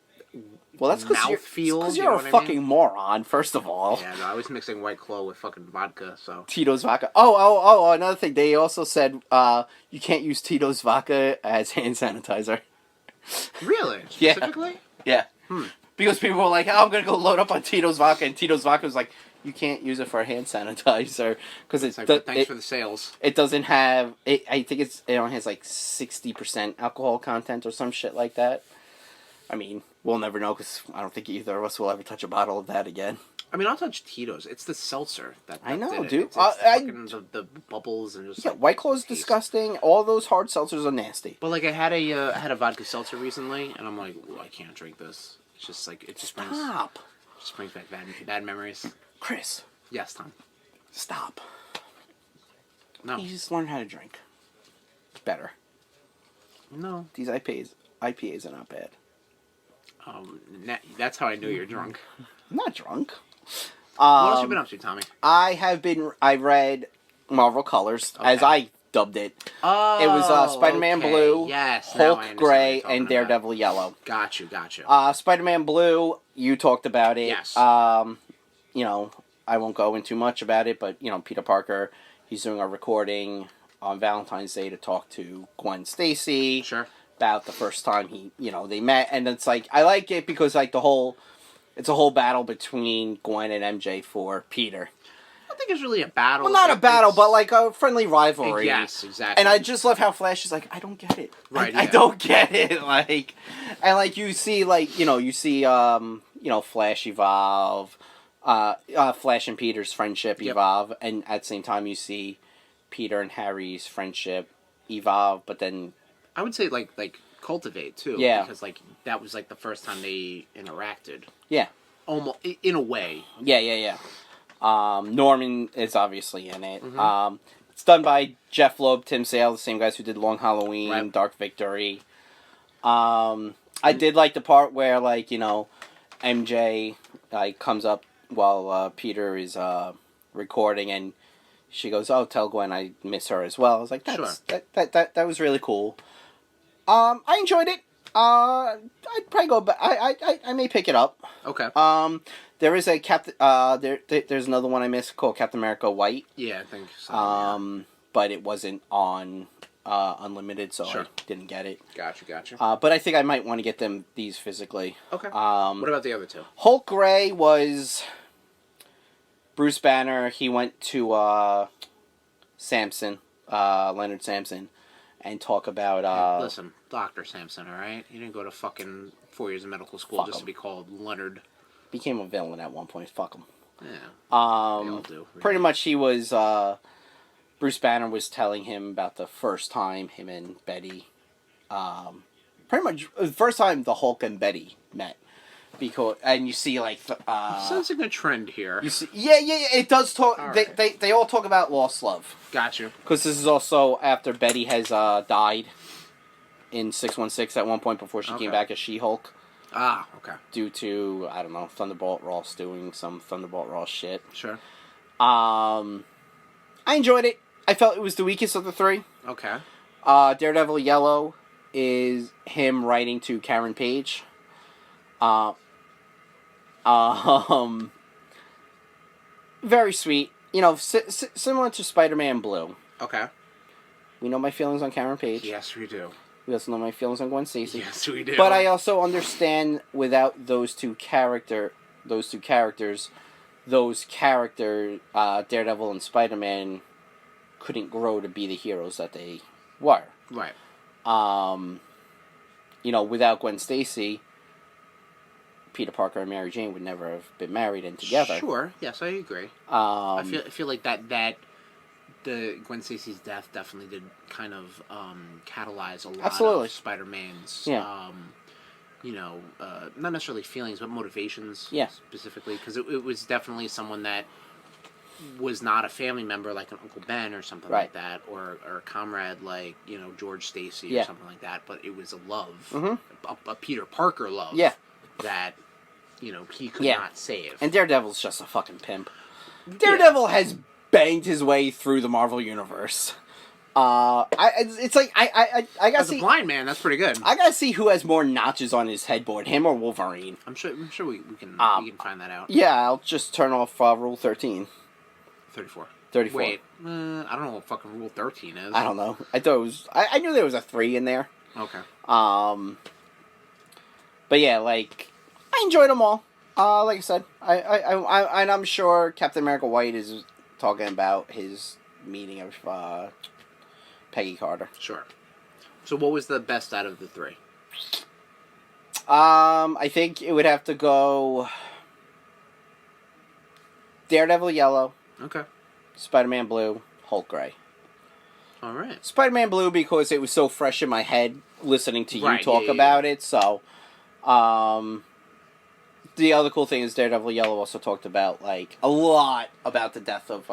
Well, that's because you're a fucking moron. First of all. Yeah, no, I was mixing White Claw with fucking vodka. So Tito's vodka. Oh! Another thing, they also said you can't use Tito's vodka as hand sanitizer. Really? Yeah. Specifically? Yeah. Because people were like, "Oh, I'm gonna go load up on Tito's vodka," and Tito's vodka was like, "You can't use it for a hand sanitizer because it's like, thanks for the sales." It doesn't have. I think it only has like 60% alcohol content or some shit like that. I mean, we'll never know because I don't think either of us will ever touch a bottle of that again. I mean, I'll touch Tito's. It's the seltzer that I know, did it. dude. It's the bubbles and just yeah, White Claw is disgusting. All those hard seltzers are nasty. But like, I had a vodka seltzer recently, and I'm like, I can't drink this. It's just like it just brings back bad memories. Chris. Yes, Tom. Stop. No. You just learn how to drink. Better. No. These IPAs are not bad. That's how I knew you're drunk. I'm not drunk. What else you been up to, Tommy? I read Marvel Colors, as I dubbed it. Oh, it was Spider-Man Blue, yes, Hulk Gray, and Daredevil Yellow. Got you. Spider-Man Blue, you talked about it. Yes. You know, I won't go into much about it, but, Peter Parker, he's doing a recording on Valentine's Day to talk to Gwen Stacy. Sure. About the first time they met, and it's like, I like it because, like, it's a whole battle between Gwen and MJ for Peter. I don't think it's really a battle. Well, not a battle, but like a friendly rivalry. Yes, exactly. And I just love how Flash is like, I don't get it. Right. I don't get it. Like, and like you see, Flash evolve, Flash and Peter's friendship evolve, and at the same time you see Peter and Harry's friendship evolve, but then I would say like cultivate too. Yeah. Because like that was like the first time they interacted. Yeah. Almost in a way. Yeah. Norman is obviously in it. Mm-hmm. It's done by Jeff Loeb, Tim Sale, the same guys who did Long Halloween, right. Dark Victory. I did like the part where, like, MJ comes up while Peter is recording, and she goes, "Oh, tell Gwen I miss her as well." I was like, that was really cool. I enjoyed it. I'd probably go back. I may pick it up. Okay. There is a there's another one I missed called Captain America White. Yeah, I think so. But it wasn't on Unlimited, so sure. I didn't get it. Gotcha. But I think I might want to get these physically. Okay. What about the other two? Hulk Gray was Bruce Banner. He went to Samson, Leonard Samson, and talk about... Hey, listen, Dr. Samson, alright? He didn't go to fucking 4 years of medical school Fuck just him. to be called Leonard. Became a villain at one point. Fuck him. Yeah. They all do. Really. Pretty much he was... Bruce Banner was telling him about the first time him and Betty... pretty much the first time the Hulk and Betty met. And you see, like... sounds like a trend here. You see, yeah, it does talk... All They, right. they all talk about lost love. Got you. Because this is also after Betty has died in 616 at one point before she came back as She-Hulk. Ah, okay. Due to, I don't know, Thunderbolt Ross doing some Thunderbolt Ross shit. Sure. I enjoyed it. I felt it was the weakest of the three. Okay. Daredevil Yellow is him writing to Karen Page. Very sweet. Similar to Spider-Man Blue. Okay. We know my feelings on Karen Page. Yes, we do. We also know my feelings on Gwen Stacy. Yes, we do. But I also understand without those two characters, Daredevil and Spider-Man couldn't grow to be the heroes that they were. Right. Without Gwen Stacy, Peter Parker and Mary Jane would never have been married and together. Sure. Yes, I agree. I feel like that the Gwen Stacy's death definitely did kind of catalyze a lot of Spider-Man's not necessarily feelings but motivations specifically, because it was definitely someone that was not a family member like an Uncle Ben or something like that, or a comrade like George Stacy or something like that, but it was a love, a Peter Parker love that he could not save. And Daredevil's just a fucking pimp. Daredevil has banged his way through the Marvel Universe. It's like I gotta As see. a blind man, that's pretty good. I gotta see who has more notches on his headboard, him or Wolverine. I'm sure we can find that out. Yeah, I'll just turn off Rule 13. 34. 34. Wait, I don't know what fucking Rule 13 is. I don't know. I thought it was. I knew there was a 3 in there. Okay. But yeah, like I enjoyed them all. Like I said, and I'm sure Captain America White is talking about his meeting of Peggy Carter. Sure. So what was the best out of the 3? I think it would have to go Daredevil Yellow. Okay. Spider-Man Blue, Hulk Gray. All right. Spider-Man Blue because it was so fresh in my head listening to you talk about it. So, the other cool thing is Daredevil Yellow also talked about like a lot about the death of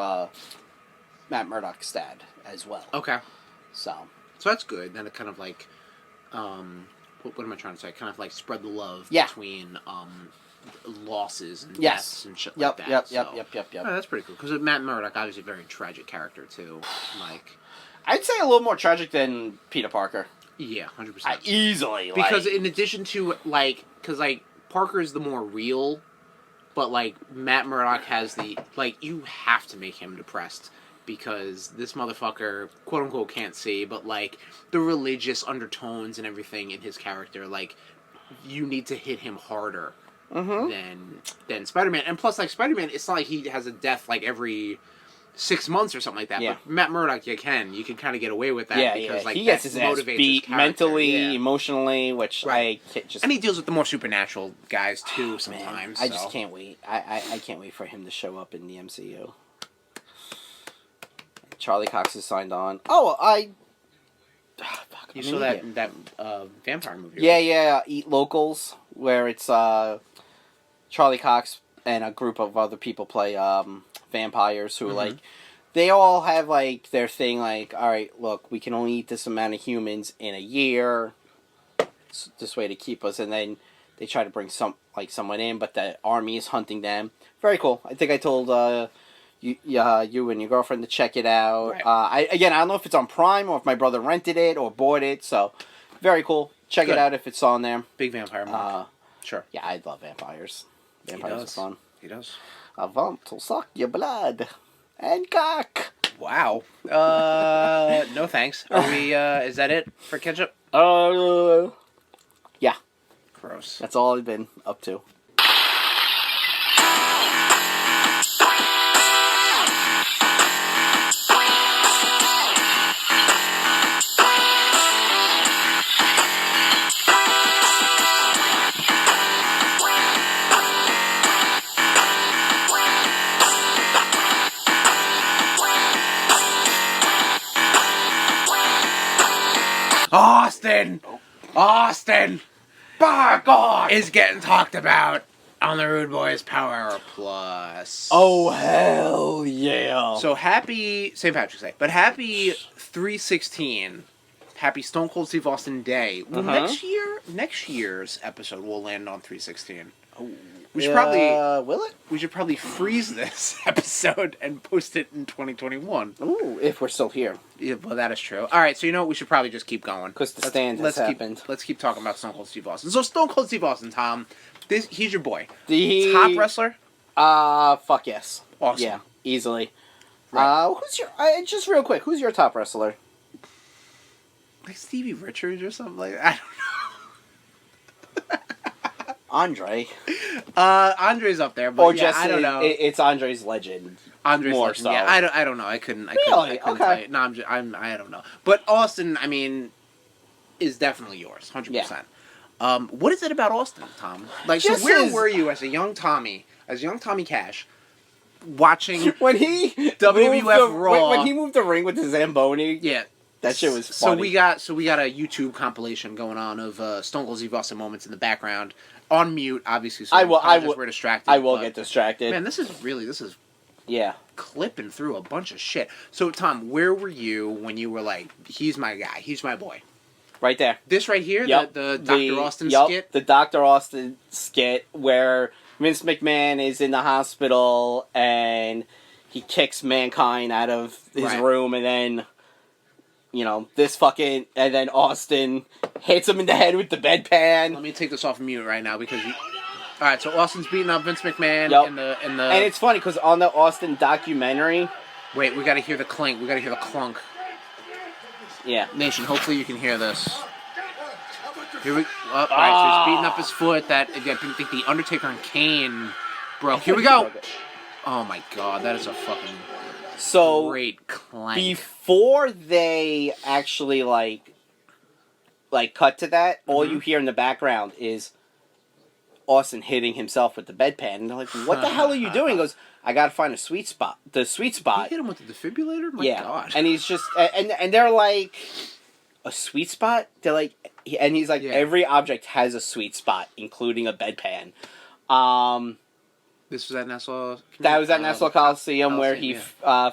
Matt Murdock's dad as well. Okay. So that's good. Then it kind of like, what am I trying to say? Kind of like spread the love between losses and deaths and shit like that. Yep. Oh, that's pretty cool. Because Matt Murdock, obviously a very tragic character too. Like, I'd say a little more tragic than Peter Parker. Yeah, 100%. Easily. Because in addition to, because Parker is the more real But, like, Matt Murdock has the... Like, you have to make him depressed. Because this motherfucker, quote-unquote, can't see. But, like, the religious undertones and everything in his character, like, you need to hit him harder than Spider-Man. And plus, like, Spider-Man, it's not like he has a death, like, every 6 months or something like that. Yeah. But Matt Murdock, you can kind of get away with that. Because, like, he gets his ass beat mentally, emotionally, which I can't just... And he deals with the more supernatural guys, too, sometimes. Man, I just can't wait. I can't wait for him to show up in the MCU. Charlie Cox is signed on. You saw that vampire movie, right? Yeah, Eat Locals, where it's Charlie Cox and a group of other people play vampires who like they all have like their thing like, all right, look, we can only eat this amount of humans in a year. It's this way to keep us, and then they try to bring someone in, but the army is hunting them. Very cool. I think I told you and your girlfriend to check it out. Right. I don't know if it's on Prime or if my brother rented it or bought it. So, very cool. Check it out if it's on there. Big vampire movie. Sure. Yeah, I love vampires. Vampires are fun. He does. I want to suck your blood and cock. Wow. No thanks. Are we? Is that it for ketchup? Yeah. Gross. That's all I've been up to. Austin! By God! Is getting talked about on the Rude Boys Power Hour Plus. Oh, hell yeah. So happy St. Patrick's Day, but happy 3/16. Happy Stone Cold Steve Austin Day. Well, next year's episode will land on 3/16. Oh. We should probably will it? We should probably freeze this episode and post it in 2021. Ooh, if we're still here. Yeah, well, that is true. All right, so you know what? We should probably just keep going because the stand has happened. Let's keep talking about Stone Cold Steve Austin. So Stone Cold Steve Austin, Tom, he's your boy. The top wrestler? Fuck yes. Awesome. Yeah, easily. Right. Who's your? Just real quick, who's your top wrestler? Like Stevie Richards or something like that. I don't know. Andre. Andre's up there, but I don't know. It's Andre's legend. Andre's more legend. so. Yeah, I don't know. I couldn't Okay. tell you. No, I don't know. But Austin, I mean, is definitely yours, 100%. Yeah. What is it about Austin, Tom? Like, so where were you as a young Tommy Cash, watching when he WWF Raw? When he moved the ring with the Zamboni? Yeah. That shit was funny. So we got a YouTube compilation going on of Stone Cold Steve Austin moments in the background. On mute, obviously, so we're distracted. I will get distracted. Man, this is clipping through a bunch of shit. So, Tom, where were you when you were like, he's my guy, he's my boy? Right there. This right here, the Dr. Austin skit? The Dr. Austin skit where Vince McMahon is in the hospital and he kicks Mankind out of his room and then... You know, and then Austin hits him in the head with the bedpan. Let me take this off mute right now because Alright, so Austin's beating up Vince McMahon in the... And it's funny, because on the Austin documentary... Wait, we gotta hear the clink. We gotta hear the clunk. Yeah. Nation, hopefully you can hear this. Here we... Alright, so he's beating up his foot that... I think the Undertaker and Kane broke. Here we go! Oh my god, that is a fucking... So, great clank. Before they actually, like cut to that, all you hear in the background is Austin hitting himself with the bedpan. And they're like, what the hell are you doing? He goes, I gotta find a sweet spot. The sweet spot. He hit him with the defibrillator? My god. And he's just... And they're like, a sweet spot? They're like... And he's like, every object has a sweet spot, including a bedpan. This was at Nassau... That was at Nassau Coliseum where he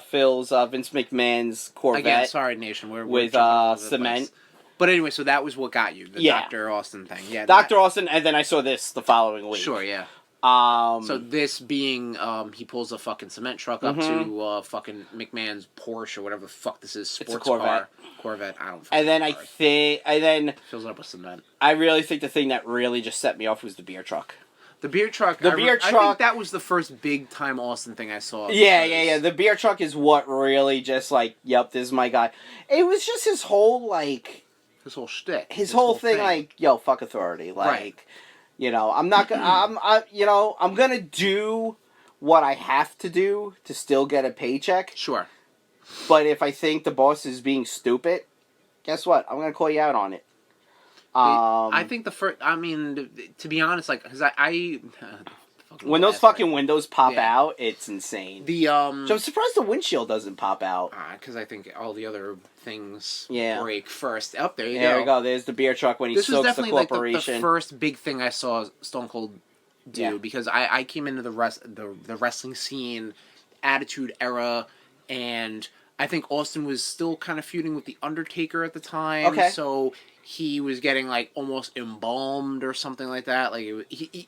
fills Vince McMahon's Corvette. Again, sorry, Nation. We're with cement. But anyway, so that was what got you, the Dr. Austin thing. Yeah, Dr. Austin, and then I saw this the following week. Sure, yeah. So this being, he pulls a fucking cement truck up to fucking McMahon's Porsche or whatever the fuck this is, sports car. Corvette, I don't And then fills it up with cement. I really think the thing that really just set me off was the beer truck. The beer truck. The beer I truck. think that was the first big time Austin thing I saw. Yeah. The beer truck is what really just like, yep, this is my guy. It was just his whole like, his whole shtick. his whole thing like, yo, fuck authority. Like, Right. you know, I'm not gonna, I'm gonna do what I have to do to still get a paycheck. Sure. But if I think the boss is being stupid, guess what? I'm gonna call you out on it. I think the first. I mean, to be honest, like, because I when those fucking windows pop Yeah. out, it's insane. the So I'm surprised the windshield doesn't pop out. because I think all the other things Yeah. break first. Up there you There go. we go. There's the beer truck when he This was soaks the definitely like corporation. the first big thing I saw Stone Cold do Yeah. because I came into the wrestling scene, Attitude Era, and I think Austin was still kind of feuding with the Undertaker at the time. Okay. So he was getting like almost embalmed or something like that. Like he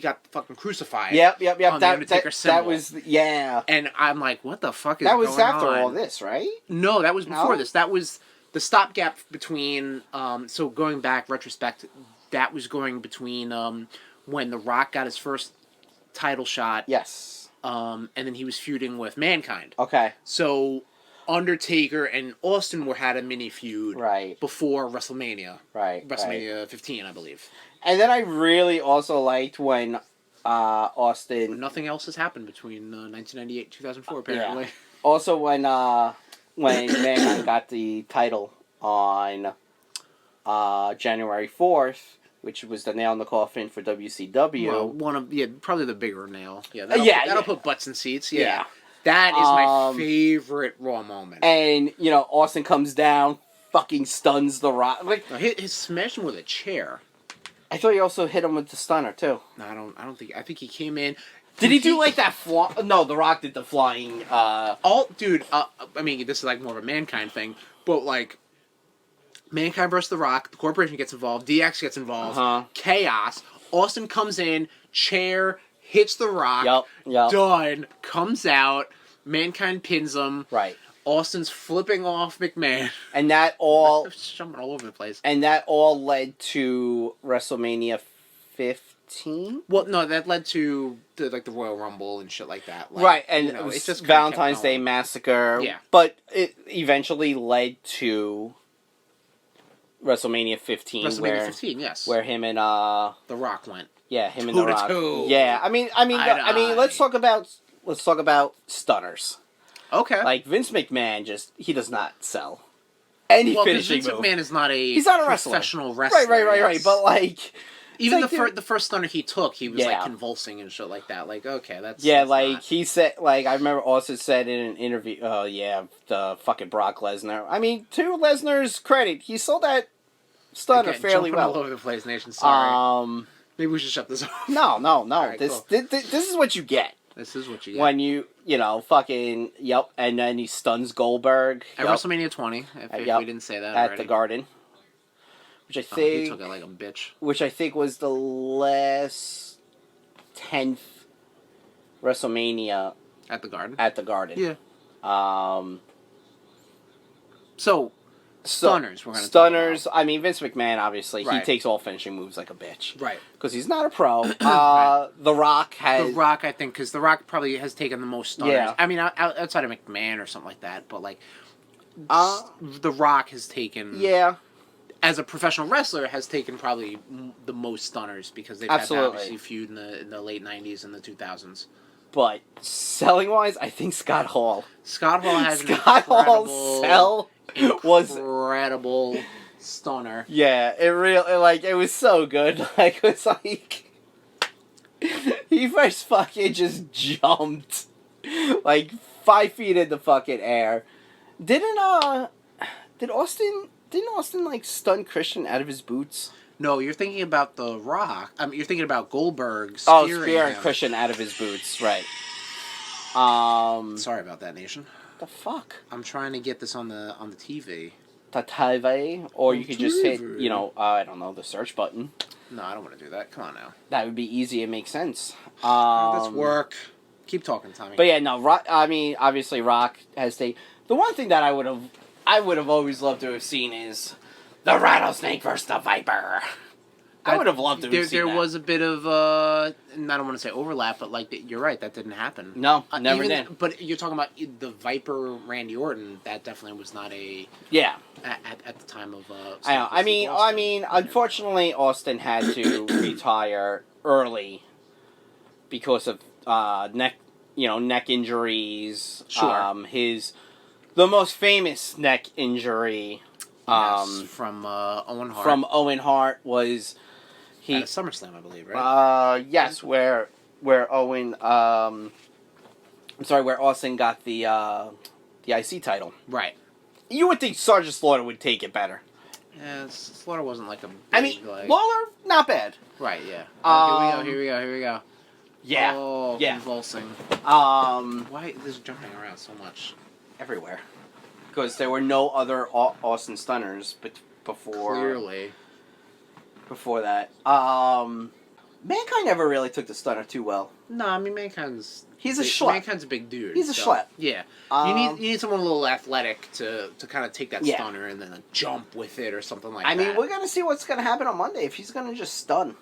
got fucking crucified. Yep. On the Undertaker symbol. that was yeah. And I'm like, what the fuck is That was going after on? all this, right? No, that was before No? this. That was the stopgap between. So going back retrospect, that was going between when The Rock got his first title shot. Yes. And then he was feuding with Mankind. Okay. So Undertaker and Austin had a mini feud Right. before WrestleMania. Right. WrestleMania 15, I believe. And then I really also liked when Austin. Nothing else has happened between 1998 and 2004, apparently. Yeah. Also when Mankind got the title on January 4th, which was the nail in the coffin for WCW. Well, probably the bigger nail. Yeah, that'll put butts in seats. Yeah. That is my favorite Raw moment. And, Austin comes down, fucking stuns The Rock. Like, No, he smashed him with a chair. I thought he also hit him with the stunner, too. No, I don't think. I think he came in. Did he do, like, that No, The Rock did the flying, Dude, I mean, this is, like, more of a Mankind thing, but, like, Mankind versus The Rock, the corporation gets involved, DX gets involved, chaos, Austin comes in, chair, hits The Rock, Yep. done, comes out, Mankind pins him, Right. Austin's flipping off McMahon. And that all... jumping all over the place. And that all led to WrestleMania 15? Well, no, that led to the Royal Rumble and shit like that. Like, Right, and it was just Valentine's Day Massacre. Yeah. But it eventually led to WrestleMania 15. WrestleMania 15, yes. Where him and The Rock went. Yeah, him and The Rock. Toe-to-toe. Yeah, I mean, let's talk about stunners. Okay. Like Vince McMahon, he does not sell any finishing Vince move. McMahon is not a He's not a wrestler. professional wrestler. Right. Yes. But like, even like the first stunner he took, he was like Yeah. convulsing and shit like that. Like, okay, that's like he said, like I remember Austin said in an interview, oh yeah, the fucking Brock Lesnar. I mean, to Lesnar's credit, he sold that stunner fairly well. All over the place, nation. Sorry. Maybe we should shut this off. No. Right, this cool. this is what you get. This is what you get. When you fucking and then he stuns Goldberg at WrestleMania 20. If we didn't say that at already. the Garden, which I he think took it like a bitch. Which I think was the last 10th WrestleMania At the Garden. Yeah. So stunners. We're gonna stunners. I mean, Vince McMahon obviously he Right. takes all finishing moves like a bitch, right? Because he's not a pro. The Rock has The Rock, I think, because The Rock probably has taken the most stunners. Yeah. I mean, outside of McMahon or something like that, but like, The Rock has taken. Yeah. As a professional wrestler, has taken probably the most stunners because they've had that obviously feud in the late '90s and the 2000s. But selling wise, I think Scott Hall. Scott Hall has incredible stunner. Yeah, it was so good. Like, it's like he first fucking just jumped like 5 feet in the fucking air. Didn't Austin like stun Christian out of his boots? No, you're thinking about The Rock. You're thinking about Goldberg spearing spearing him. Christian out of his boots, right? Sorry about that, nation. The fuck? I'm trying to get this on the TV. The TV, or you could just hit, I don't know, the search button. No, I don't want to do that. Come on now. That would be easy and make sense. Let's work. Keep talking, Tommy. But yeah, no. I mean, obviously, Rock has the one thing that I would have always loved to have seen is the rattlesnake versus the viper. I would have loved to have seen There that. was a bit of, I don't want to say overlap, but like you're right, that didn't happen. No, never did. But you're talking about the Viper Randy Orton. That definitely was not a at the time of. I know. I mean, unfortunately, Austin had to retire early because of neck injuries. Sure. The most famous neck injury. From Owen Hart. From Owen Hart was at a SummerSlam, I believe, right? Yes, where Owen, where Austin got the IC title. Right. You would think Sergeant Slaughter would take it better. Yeah, Slaughter wasn't like a big, I mean, Lawler, not bad. Right, yeah. Here we go. Yeah. Oh, yeah. convulsing. Why is jumping around so much? Everywhere. Because there were no other Austin Stunners before. Clearly. Before that. Mankind never really took the Stunner too well. No, I mean, He's a schlep. Mankind's a big dude. He's a schlep. Yeah. You need someone a little athletic to kind of take that stunner and then jump with it or something like that. I mean, we're going to see what's going to happen on Monday if he's going to just stun.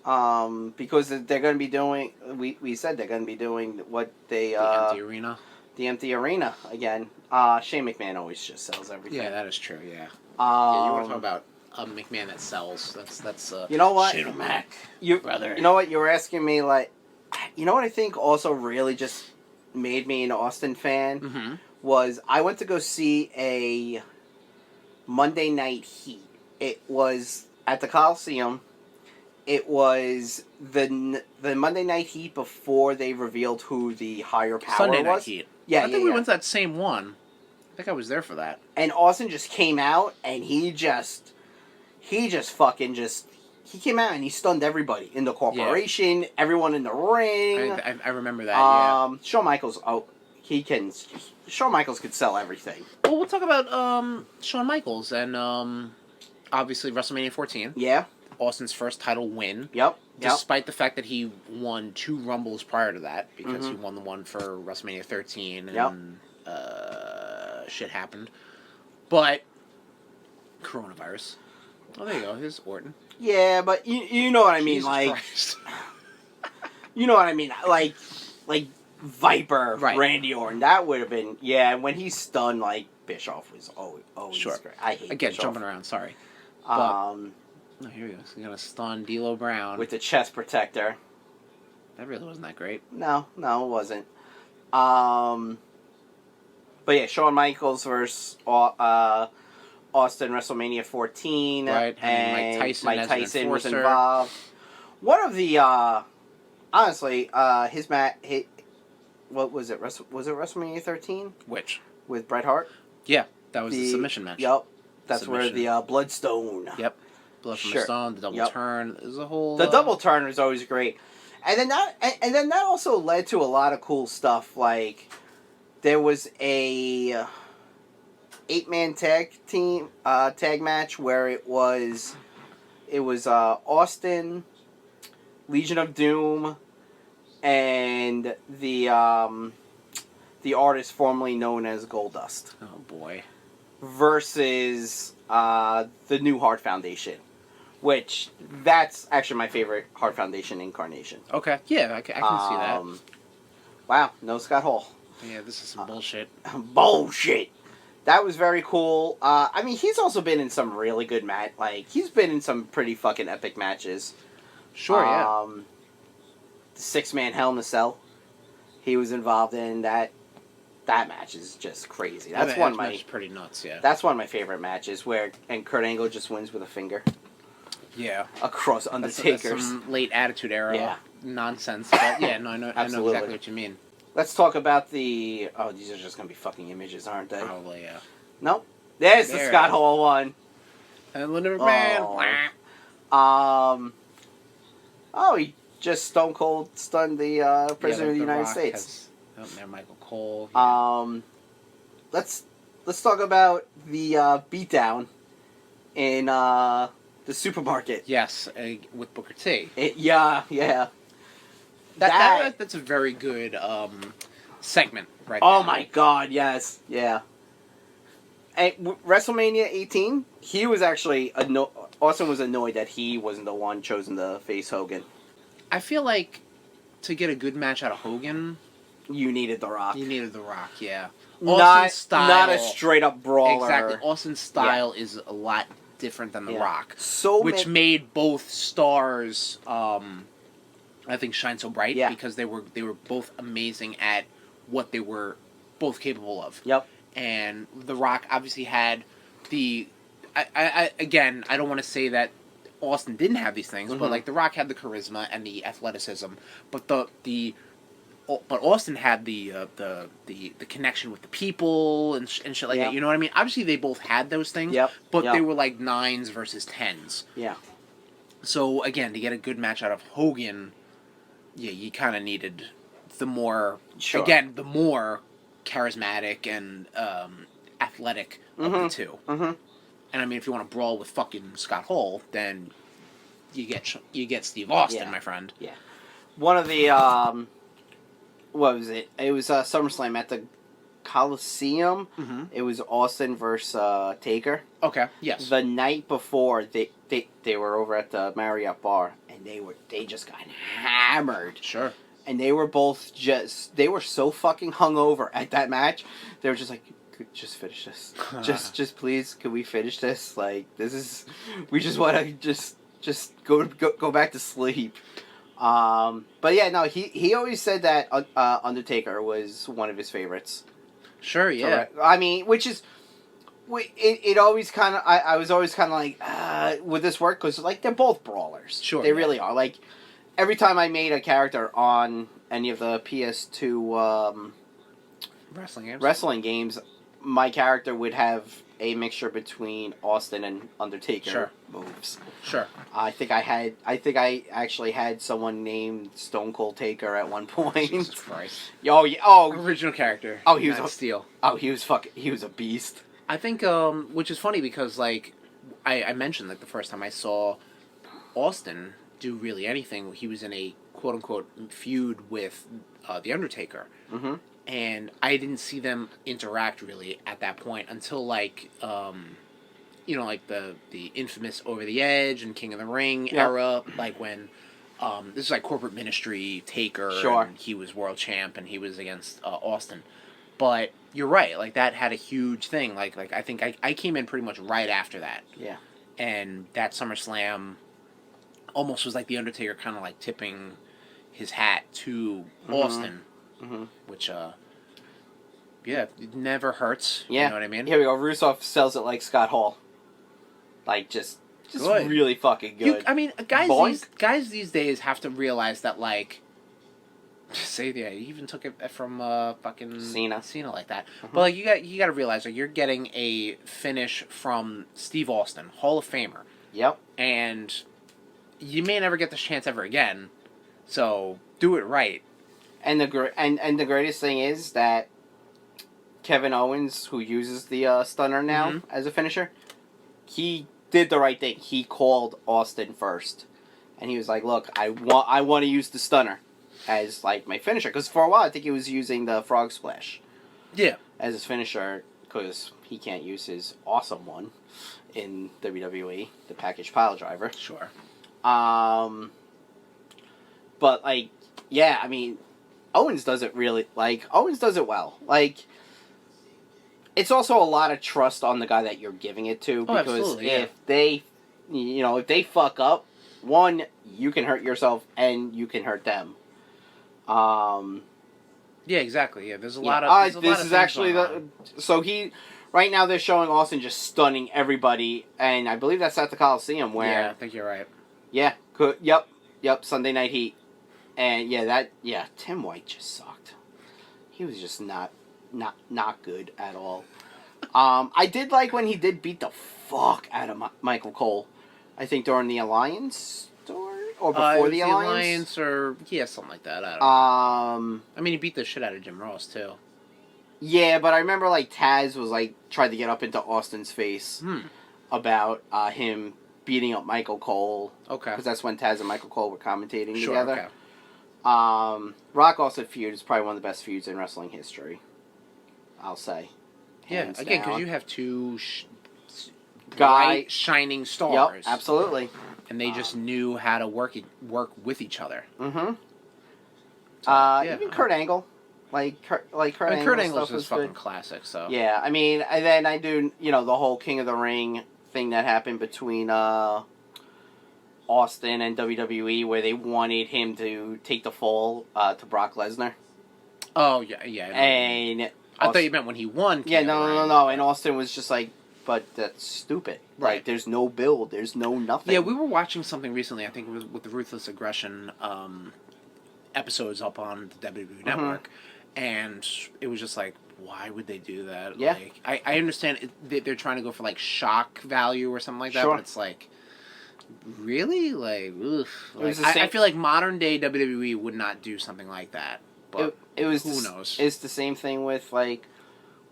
Because they're going to be doing, we said they're going to be doing what they... the empty arena. The empty arena again. Shane McMahon always just sells everything. Yeah, that is true, yeah. You want to talk about a McMahon that sells. That's you know what? Shane Mac, brother. You know what? You were asking me, like... You know what I think also really just made me an Austin fan? Mm-hmm. Was I went to go see a Monday Night Heat. It was at the Coliseum. It was the Monday Night Heat before they revealed who the higher power Sunday was. Night Heat. Yeah, I think we went to that same one. I think I was there for that. And Austin just came out and he came out and he stunned everybody in the corporation, everyone in the ring. I remember that. Yeah. Shawn Michaels. Shawn Michaels could sell everything. Well, we'll talk about Shawn Michaels and obviously WrestleMania 14. Yeah. Austin's first title win. Yep. Despite the fact that he won 2 Rumbles prior to that, because he won the one for WrestleMania 13 and shit happened. But coronavirus. Oh, there you go. Here's Orton. Yeah, but you know what I mean, Jesus like Christ. You know what I mean, like Viper, right. Randy Orton. That would have been Mm-hmm. when he stunned like Bischoff was always Sure. great. I hate Again, Bischoff. jumping around. Sorry. Oh, here he goes. He's gonna stun D'Lo Brown with the chest protector. That really wasn't that great. No, it wasn't. But yeah, Shawn Michaels versus Austin WrestleMania 14. Right, and Mike Tyson was enforcer. involved. One of the honestly, what was it? Was it WrestleMania 13 Which? with Bret Hart? Yeah, that was the submission match. Yep, that's Submission. where the Bloodstone. Yep. Blood from Sure. the Stone, the double turn. There's a whole. The double turn was always great, and then that also led to a lot of cool stuff. Like there was a 8-man tag match where it was Austin, Legion of Doom, and the artist formerly known as Goldust Oh boy. versus the New Heart Foundation, which that's actually my favorite Heart Foundation incarnation. Okay. Yeah, I can see that. Wow, no Scott Hall. Yeah, this is some bullshit. Bullshit. That was very cool. I mean, he's also been in some really good he's been in some pretty fucking epic matches. Sure, yeah. The 6-man Hell in a Cell. He was involved in that. That match is just crazy. That's one of my. Match is pretty nuts, yeah. That's one of my favorite matches and Kurt Angle just wins with a finger Yeah. across Undertaker's. That's some late Attitude Era nonsense. But yeah, no, I know exactly what you mean. Let's talk about the. Oh, these are just gonna be fucking images, aren't they? Probably, yeah. Nope. There's the Scott Hall one. And Linda McMahon. He just Stone Cold stunned the President of the United States. Michael Cole. Yeah. Let's talk about the beatdown in the supermarket. Yes, with Booker T. Yeah. That's a very good segment right Oh there. my god, yes. Yeah. And WrestleMania 18, he was actually Austin was annoyed that he wasn't the one chosen to face Hogan. I feel like to get a good match out of Hogan, You needed The Rock. you needed The Rock, yeah. Not style, a straight up brawler. Exactly. Austin's style is a lot different than The Rock. Which made both stars, I think, shine so bright because they were both amazing at what they were both capable of. Yep. And The Rock obviously had the... again, I don't want to say that Austin didn't have these things, but like The Rock had the charisma and the athleticism, but but Austin had the connection with the people and shit like that. You know what I mean? Obviously, they both had those things, but they were like 9s versus 10s. Yeah. So again, to get a good match out of Hogan, you kind of needed the more the more charismatic and athletic of the two. And I mean, if you want to brawl with fucking Scott Hall, then you get Steve Austin, my friend. Yeah. One of the what was it? It was SummerSlam at the Coliseum. It was Austin versus Taker. Okay. Yes. The night before, they were over at the Marriott bar, and they just got hammered. Sure. And they were both they were so fucking hungover at that match. They were just like, just finish this. just please, can we finish this? Like, we just want to just go back to sleep. But yeah, no, he always said that Undertaker was one of his favorites. Sure, yeah. I mean, which is, it always kind of, I was always kind of like, would this work? Because, like, they're both brawlers. Sure. They really are. Like, every time I made a character on any of the PS2 wrestling games, my character would have a mixture between Austin and Undertaker moves. Sure. I think I actually had someone named Stone Cold Taker at one point. Jesus Christ. Original character. Oh, he was a steal. Oh, he was a beast. I think which is funny because like I mentioned like the first time I saw Austin do really anything, he was in a quote unquote feud with the Undertaker. And I didn't see them interact really at that point until like like the infamous Over the Edge and King of the Ring era, like when this is like Corporate Ministry Taker, and he was world champ and he was against Austin. But you're right, like that had a huge thing. Like I think I came in pretty much right after that. Yeah. And that SummerSlam almost was like the Undertaker kind of like tipping his hat to Austin. Which, it never hurts. Yeah. You know what I mean? Here we go. Rusev sells it like Scott Hall. Like, just really fucking good. Guys these days have to realize that, like, he even took it from fucking Cena like that. But like, you got to realize, like, you're getting a finish from Steve Austin, Hall of Famer. Yep. And you may never get this chance ever again. So do it right. And the greatest thing is that Kevin Owens, who uses the stunner now as a finisher, he did the right thing. He called Austin first, and he was like, "Look, I want to use the stunner as like my finisher." Because for a while, I think he was using the frog splash, as his finisher, because he can't use his awesome one in WWE, the package pile driver. Sure. But like, yeah, I mean, Owens does it really, like, Owens does it well. Like, it's also a lot of trust on the guy that you're giving it to, because if they fuck up, one, you can hurt yourself and you can hurt them. Yeah, exactly. Yeah, there's a lot of. This is actually right now they're showing Austin just stunning everybody, and I believe that's at the Coliseum where. Yeah, I think you're right. Yeah. Yep. Sunday Night Heat, and Tim White just sucked. He was just not good at all. I did like when he did beat the fuck out of Michael Cole. I think during the Alliance story or before the Alliance, or something like that. I don't know. I mean, he beat the shit out of Jim Ross too. Yeah, but I remember like Taz was like tried to get up into Austin's face about him beating up Michael Cole. Okay. Because that's when Taz and Michael Cole were commentating together. Okay. Rock Austin feud is probably one of the best feuds in wrestling history. I'll say. Yeah, again, because you have two bright, shining stars. Yep, absolutely. And they just knew how to work with each other. Mm-hmm. So, even Kurt Angle, Kurt Angle's was just fucking good. classic. So yeah, I mean, and then I do the whole King of the Ring thing that happened between Austin and WWE, where they wanted him to take the fall to Brock Lesnar. Oh yeah. And I thought you meant when he won. Yeah, no. And Austin was just like, but that's stupid. Right. Like, there's no build. There's no nothing. Yeah, we were watching something recently. I think it was with the Ruthless Aggression episodes up on the WWE Network, and it was just like, why would they do that? Yeah. Like, I understand they're trying to go for like shock value or something like that, Sure. but it's like, really? Like, ugh. Like, I feel like modern day WWE would not do something like that. But it was who knows? It's the same thing with, like,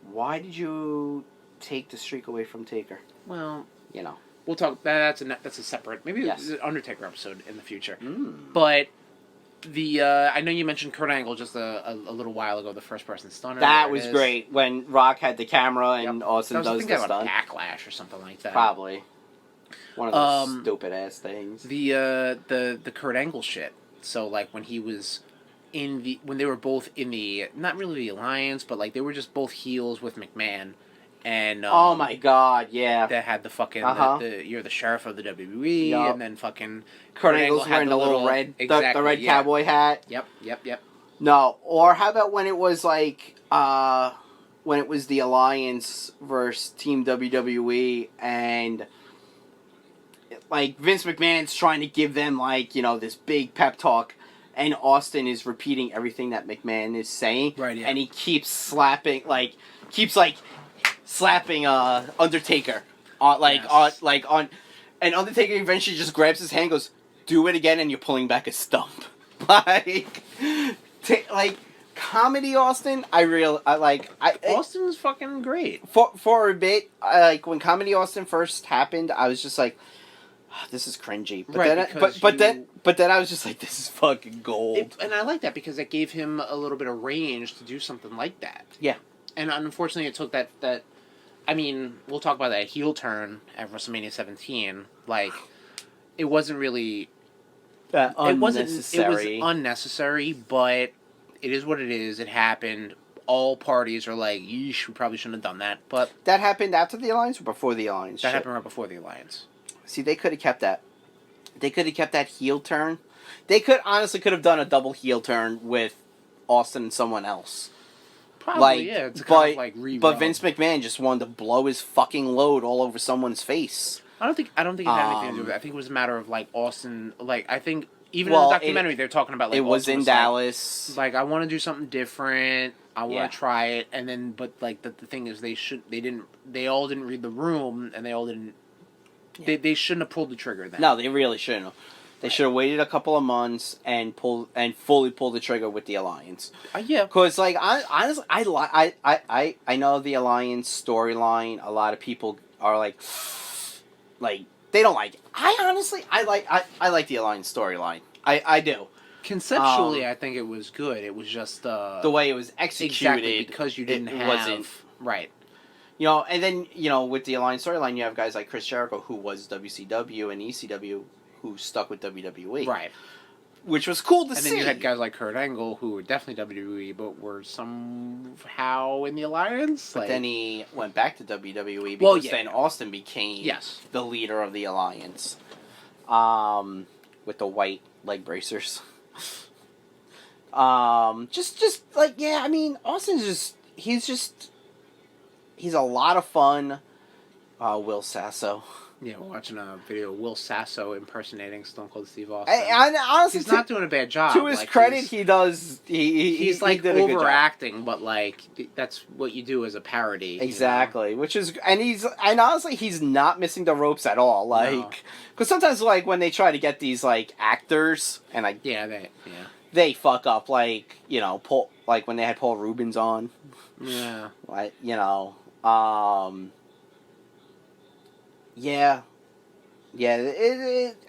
why did you take the streak away from Taker? Well, we'll talk. That's a separate, maybe yes. an Undertaker episode in the future. But I know you mentioned Kurt Angle just a little while ago, the first person stunner. That was great when Rock had the camera and Austin does the stunt. Backlash or something like that. Probably one of those stupid ass things. The Kurt Angle shit. So like when he was when they were both in the, not really the alliance, but like they were just both heels with McMahon. And oh my god, yeah. That had the fucking you're the sheriff of the WWE, and then fucking Kurt Angle's wearing the little red, the red cowboy hat. Yep. No, or how about when it was like when it was the Alliance versus Team WWE, and like Vince McMahon's trying to give them like this big pep talk, and Austin is repeating everything that McMahon is saying, right? Yeah. And he keeps slapping Undertaker on, and Undertaker eventually just grabs his hand and goes, do it again, and you're pulling back a stump. like comedy Austin, Austin's fucking great. For a bit, like when Comedy Austin first happened, I was just like, oh, this is cringy. But then I was just like, this is fucking gold. And I like that because it gave him a little bit of range to do something like that. Yeah. And unfortunately, it took that. I mean, we'll talk about that heel turn at WrestleMania 17. Like, it wasn't really. Unnecessary. It was unnecessary, but it is what it is. It happened. All parties are like, yeesh, we probably shouldn't have done that. But that happened after the Alliance or before the Alliance? That happened right before the Alliance. See, they could have kept that. They could have kept that heel turn. They could have done a double heel turn with Austin and someone else. Probably, yeah. It's kind of but Vince McMahon just wanted to blow his fucking load all over someone's face. I don't think it had anything to do with it. I think it was a matter of like Austin. Like I think even in the documentary they're talking about like it was Austin in Dallas. Like I want to do something different. I want to try it, and then but like the thing is they all didn't read the room, and they all didn't. Yeah. They shouldn't have pulled the trigger then. No, they really shouldn't have. They should have waited a couple of months and fully pulled the trigger with the Alliance. Yeah, because like honestly, I know the Alliance storyline. A lot of people are like they don't like it. I like the Alliance storyline. I do. Conceptually, I think it was good. It was just the way it was executed, exactly, because you didn't wasn't right. And then with the Alliance storyline, you have guys like Chris Jericho, who was WCW and ECW, who stuck with WWE. Right. Which was cool to see. And then you had guys like Kurt Angle, who were definitely WWE, but were somehow in the Alliance. But then he went back to WWE because then Austin became the leader of the Alliance. With the white leg bracers. Austin's he's a lot of fun. Will Sasso. Yeah, we're watching a video of Will Sasso impersonating Stone Cold Steve Austin. And honestly, he's not doing a bad job. To his credit, he does. He's like overacting, but like that's what you do as a parody. Exactly, which is and honestly, he's not missing the ropes at all. Like, because sometimes like when they try to get these like actors and like they fuck up. Like Paul, like when they had Paul Rubens on. Yeah. Like Yeah,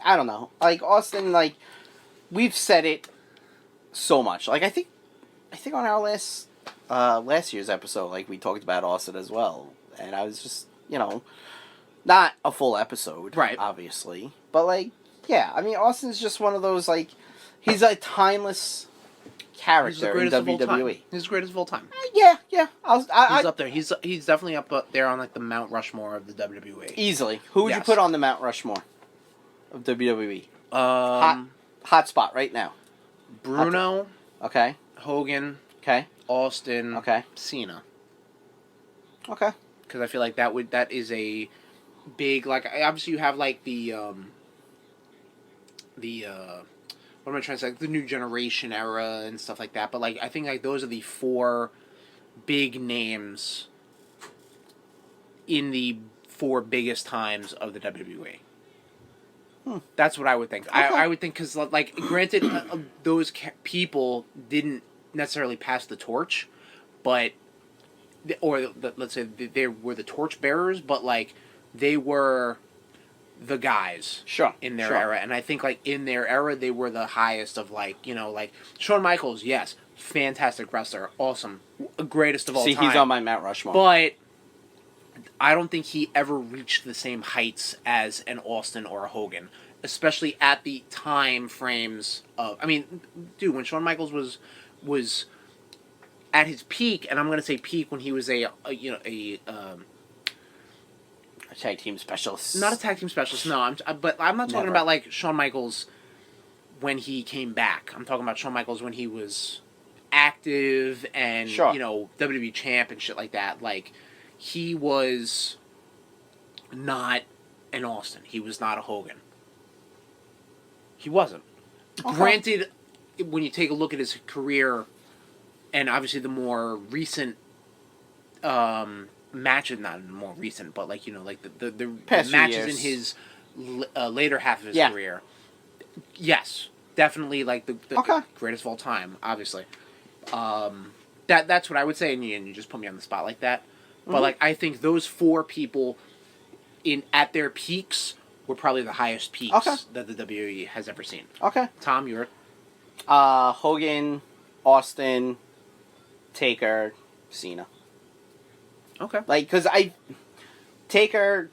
I don't know. Like Austin, like we've said it so much. Like I think on our last year's episode, like we talked about Austin as well, and I was just Not a full episode, Right. obviously. But, like, yeah, I mean, Austin's just one of those, like, he's a timeless He's the character in greatest of all time. WWE. He's the greatest of all time. Yeah. He's up there. He's definitely up there on, like, the Mount Rushmore of the WWE. Easily. Who would you Yes. put on the Mount Rushmore of WWE? Um, Hot spot right now. Bruno, Okay. Hogan, Okay. Austin, Okay. Cena. Okay. Because I feel like that is a big, like, obviously you have like the what am I trying to say, like, the new generation era and stuff like that, but like I think like those are the four big names in the four biggest times of the WWE. That's what I would think. Okay. I would think, because like, granted, those people didn't necessarily pass the torch, but let's say they were the torch bearers, but like they were the guys in their era, and I think like in their era they were the highest of, like, you know, like Shawn Michaels, yes, fantastic wrestler, awesome, greatest of all time. See, he's on my Mount Rushmore. But I don't think he ever reached the same heights as an Austin or a Hogan, especially at the time frames of. I mean, dude, when Shawn Michaels was at his peak, and I'm going to say peak when he was a tag team specialist. not a tag team specialist. No, but I'm not talking about like Shawn Michaels when he came back. I'm talking about Shawn Michaels when he was active and you know, WWE champ and shit like that. Like, he was not an Austin. He was not a Hogan. He wasn't. Okay. Granted, when you take a look at his career, and obviously the more recent matches, not more recent, but like, you know, like the matches in his later half of his career. Yes, definitely like the greatest of all time, obviously. That's what I would say, and you just put me on the spot like that. But like, I think those four people at their peaks were probably the highest peaks that the WWE has ever seen. Okay. Tom, you're Hogan, Austin, Taker, Cena. Okay. Like, because Taker,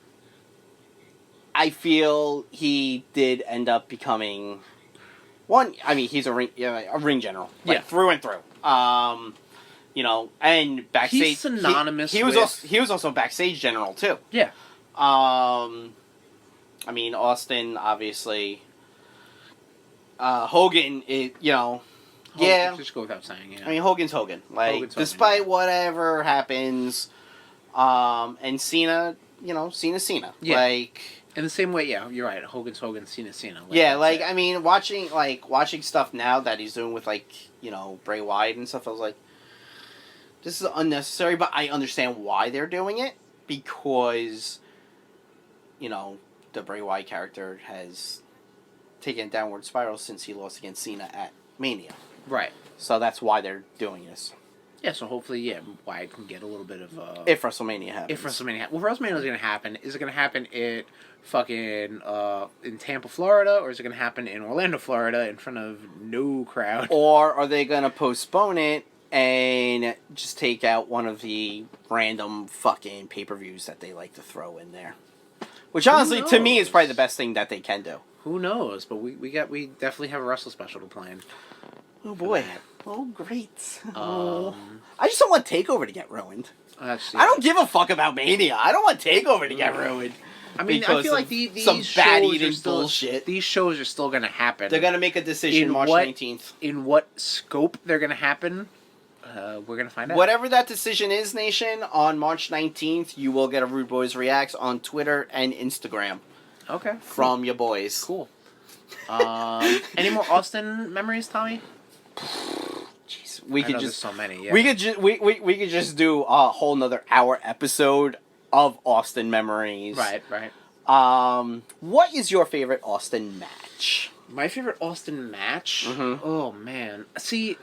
I feel he did end up becoming one. I mean, he's a ring general, like, through and through. You know, and backstage, he's synonymous. He was also backstage general too. Yeah. I mean, Austin, obviously. Hogan, Just go without saying. Yeah. I mean, Hogan's Hogan. Like, despite whatever happens, and Cena, Cena's Cena. Yeah. Like, in the same way, yeah, you're right. Hogan's Hogan, Cena's Cena. I mean, watching stuff now that he's doing with, like, Bray Wyatt and stuff, I was like, this is unnecessary, but I understand why they're doing it, because, the Bray Wyatt character has taken a downward spiral since he lost against Cena at Mania. Right. So that's why they're doing this. Yeah, so hopefully, Wyatt can get a little bit of... if WrestleMania happens. If WrestleMania happens. Well, WrestleMania is going to happen. Is it going to happen in Tampa, Florida, or is it going to happen in Orlando, Florida, in front of no crowd? Or are they going to postpone it and just take out one of the random fucking pay-per-views that they like to throw in there? Which, honestly, to me, is probably the best thing that they can do. Who knows? But we definitely have a Wrestle Special to plan. Oh, boy. Oh, great. I just don't want TakeOver to get ruined. I don't give a fuck about Mania. I don't want TakeOver to get ruined. I mean, I feel like these bullshit. These shows are still going to happen. They're going to make a decision March 19th. In what scope they're going to happen, we're going to find out. Whatever that decision is, Nation, on March 19th, you will get a Rude Boys Reacts on Twitter and Instagram. Okay. From Ya Boyz. Cool. Any more Austin memories, Tommy? Jeez, we could just so many. Yeah. We could just do a whole nother hour episode of Austin memories. Right. What is your favorite Austin match? My favorite Austin match? Mm-hmm. Oh man. See,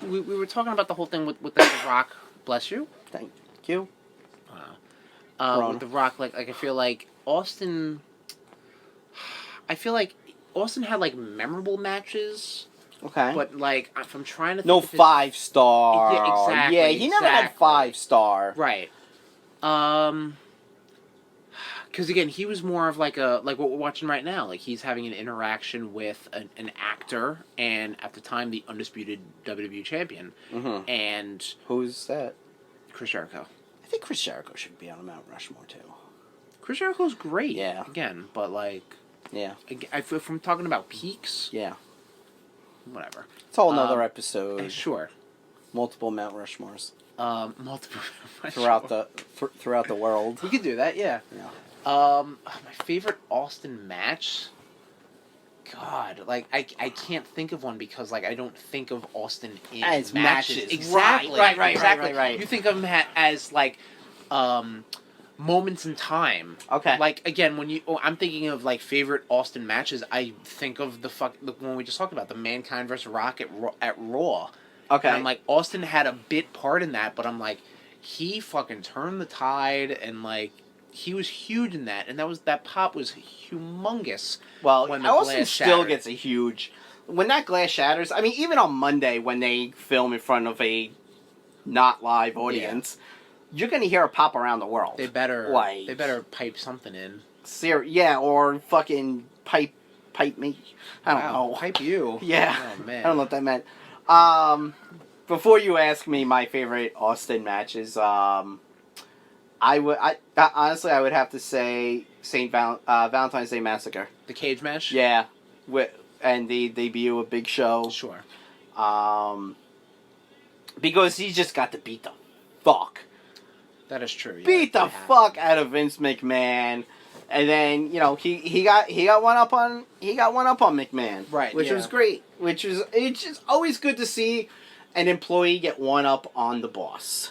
we were talking about the whole thing with The Rock. Bless you. Thank you. With The Rock, like I feel like Austin. I feel like Austin had like memorable matches. Okay. But like, if I'm trying to think no 5-star. Yeah, exactly. Yeah, he never had 5-star. Right. Because again, he was more of like what we're watching right now. Like he's having an interaction with an actor, and at the time, the undisputed WWE champion, and Who's that? Chris Jericho. I think Chris Jericho should be on Mount Rushmore too. Chris Jericho's great. Yeah. Again, but like, yeah. If I'm talking about peaks, yeah. Whatever. It's a whole nother episode. Sure. Multiple Mount Rushmores. Multiple throughout the world. We could do that, yeah. My favorite Austin match. God, like I can't think of one because like I don't think of Austin in as matches. Exactly. Right. You think of them as like moments in time. Okay. Like again, I'm thinking of like favorite Austin matches. I think of the one we just talked about, the Mankind versus Rock at Raw. Okay. And I'm like, Austin had a bit part in that, but I'm like, he fucking turned the tide, and like, he was huge in that, and that pop was humongous. Well, when the Austin glass still shattered. gets a huge. When that glass shatters, I mean, even on Monday when they film in front of a not live audience, you're gonna hear a pop around the world. They better pipe something in. Or fucking pipe me. I don't know. Pipe you. Yeah. Oh man. I don't know what that meant. Before you ask me my favorite Austin matches, honestly I would have to say Valentine's Day Massacre. The cage match. Yeah, and the debut of Big Show. Sure. Because he just got to beat the fuck. That is true. Yeah, beat the fuck out of Vince McMahon. And then he got one up on McMahon, right? Which was great. It's just always good to see an employee get one up on the boss.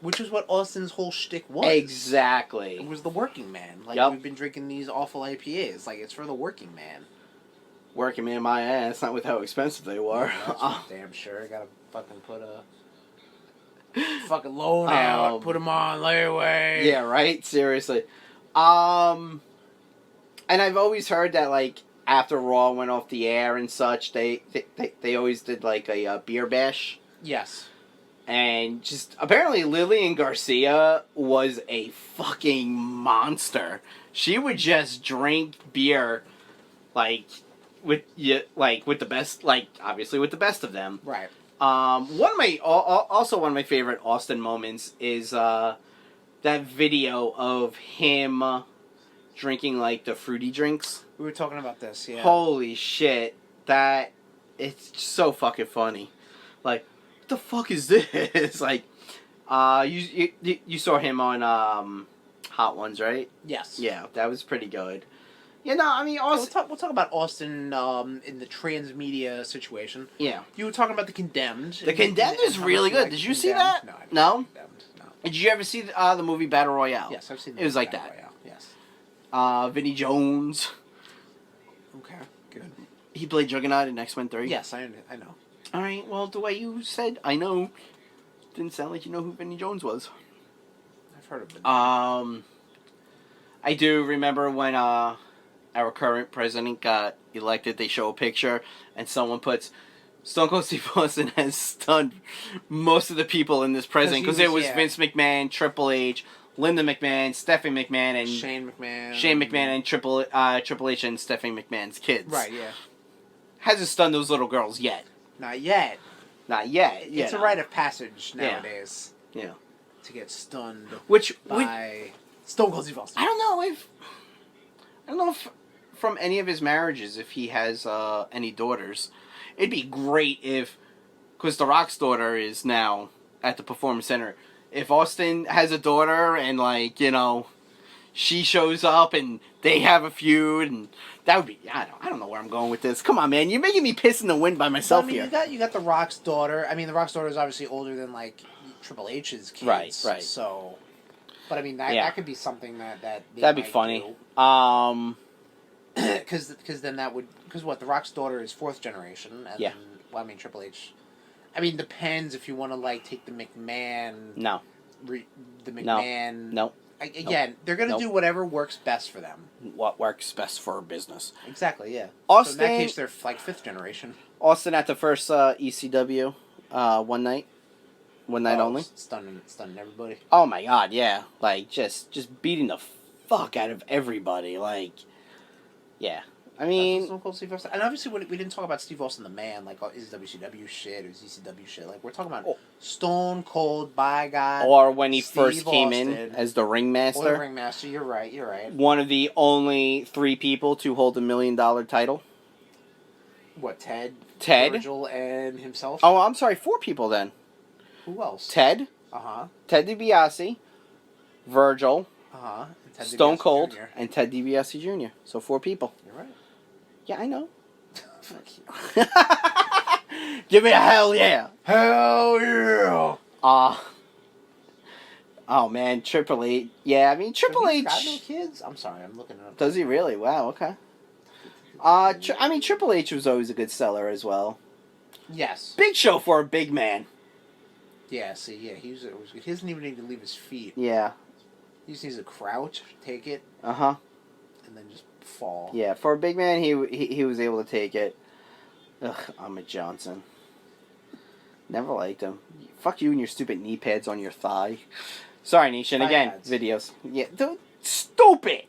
Which is what Austin's whole shtick was. Exactly. It was the working man. Like we've been drinking these awful IPAs. Like it's for the working man. Working man, my ass. Not with how expensive they were. Yeah, damn sure. I gotta fucking put a fucking loan out. Put them on layaway. Yeah. Right. Seriously. And I've always heard that, like, after Raw went off the air and such, they always did, like, a beer bash. Yes. And just, apparently Lillian Garcia was a fucking monster. She would just drink beer, with the best, obviously with the best of them. Right. One of my favorite Austin moments is, that video of him drinking the fruity drinks. We were talking about this, yeah. Holy shit. It's so fucking funny. Like, what the fuck is this? You saw him on Hot Ones, right? Yes. Yeah, that was pretty good. Yeah, no, I mean, Austin... We'll talk about Austin in the transmedia situation. Yeah. You were talking about The Condemned. The Condemned is really good. Did you see that? No, I didn't. No? Condemned, no. Did you ever see the movie Battle Royale? Yes, I've seen it. It was like Battle that. Royale. Yes. Vinnie Jones. Okay, good. He played Juggernaut in X-Men 3. Yes, I know. Alright, well, the way you said, I know, didn't sound like you know who Vinnie Jones was. I've heard of him. I do remember when, our current president got elected, they show a picture, and someone puts, Stone Cold Steve Austin has stunned most of the people in this president, because it was Vince McMahon, Triple H, Linda McMahon, Stephanie McMahon, and Shane McMahon, and Triple H and Stephanie McMahon's kids. Right, yeah. Hasn't stunned those little girls yet. Not yet. It's a rite of passage nowadays. Yeah. To get stunned by Stone Cold Steve Austin. I don't know if from any of his marriages, if he has any daughters. It'd be great if, because The Rock's daughter is now at the Performance Center, if Austin has a daughter and, she shows up and they have a feud, and that would be, I don't know where I'm going with this. Come on, man, you're making me piss in the wind by myself here. You got The Rock's daughter. I mean, The Rock's daughter is obviously older than, Triple H's kids. Right. So, but I mean, that could be something that that'd be funny. Because then that would... Because what, The Rock's daughter is 4th generation. And yeah. Then, Triple H... I mean, depends if you want to, take the McMahon... No. The McMahon... No. Again, they're going to do whatever works best for them. What works best for a business. Exactly, yeah. Austin... So in that case, they're, 5th generation. Austin at the first ECW one night. One night only. Stunning everybody. Oh my god, yeah. Just beating the fuck out of everybody. Like, yeah. I That's mean, Stone Cold Steve Austin. And obviously, we didn't talk about Steve Austin the man, like, is WCW shit or is ECW shit. Like, we're talking about Stone Cold, by God. or when he Steve first came in Austin. as the ringmaster. Or the ringmaster, you're right. One of the only 3 people to hold a $1 million title. What, Ted? Ted. Virgil and himself? Oh, I'm sorry, 4 people then. Who else? Ted. Uh-huh. Ted DiBiase. Virgil. Uh-huh. And Stone DiBiase Cold. Jr. And Ted DiBiase Jr. So 4 people. You're right. Yeah, I know. Give me a hell yeah. Hell yeah. Oh man, Triple H. Yeah, I mean Triple H. Got no kids? I'm sorry, I'm looking it up. Does he really? Wow. Okay. I mean Triple H was always a good seller as well. Yes. Big Show for a big man. Yeah. See, yeah, he doesn't even need to leave his feet. Yeah. He just needs to crouch, take it, and then just fall. Yeah, for a big man, he was able to take it. Ugh, Ahmed Johnson. Never liked him. Fuck you and your stupid knee pads on your thigh. Sorry, Nation. Thigh Again, pads. videos. Yeah, dude, stupid.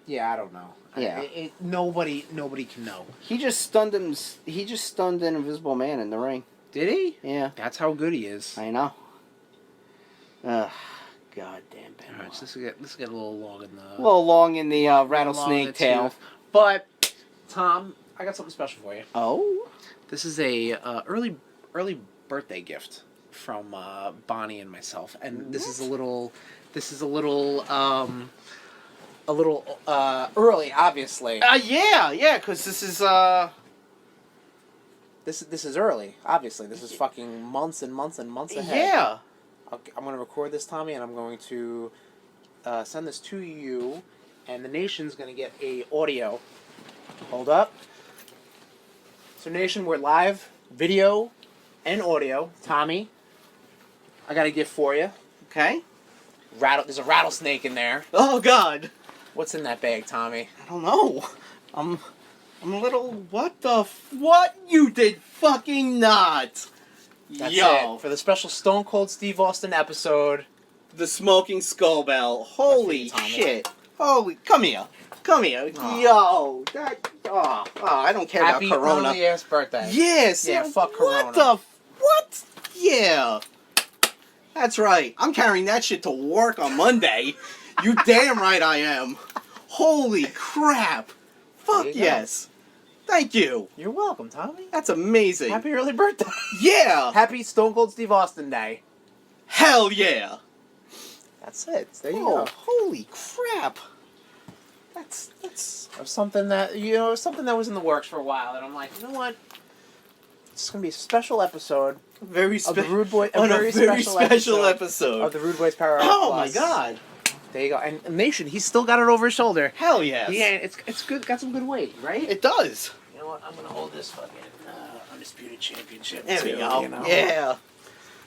Yeah, I don't know. Yeah. Nobody can know. He just stunned him. He just stunned an Invisible Man in the ring. Did he? Yeah. That's how good he is. I know. Ugh, goddamn Benoit. All right, so let's get a little long in the... A little long in the rattlesnake tail. Tooth. But, Tom, I got something special for you. Oh? This is a early birthday gift from Bonnie and myself, and this is a little early, obviously. Yeah, because this is This is early, obviously. This is fucking months and months and months ahead. Yeah. I'm going to record this, Tommy, and I'm going to send this to you, and the nation's going to get a audio. Hold up. So, Nation, we're live, video and audio. Tommy, I got a gift for you. Okay. There's a rattlesnake in there. Oh God. What's in that bag, Tommy? I don't know. I'm a little. What you did fucking not. That's Yo. it. For the special Stone Cold Steve Austin episode. The smoking skull bell. Holy Tommy. shit. Holy. Come here. Oh. Yo. I don't care Happy about Corona. early ass birthday. Yes. Yeah, fuck Corona. What? Yeah. That's right. I'm carrying that shit to work on Monday. You damn right I am. Holy crap. Fuck There you yes. Thank you. You're welcome, Tommy. That's amazing. Happy early birthday. Yeah. Happy Stone Cold Steve Austin Day. Hell yeah. That's it. There you Oh, go. holy crap. That's Of something that was in the works for a while, and I'm like, you know what? It's gonna be a special episode very of the Rude Boys. on a very special episode of the Rude Boys Power Hour Oh Plus. my God. There you go. And Nation, he's still got it over his shoulder. Hell yes. Yeah, it's good. Got some good weight, right? It does. You know what? I'm gonna hold this fucking Undisputed Championship. There we too, go. You know? Yeah.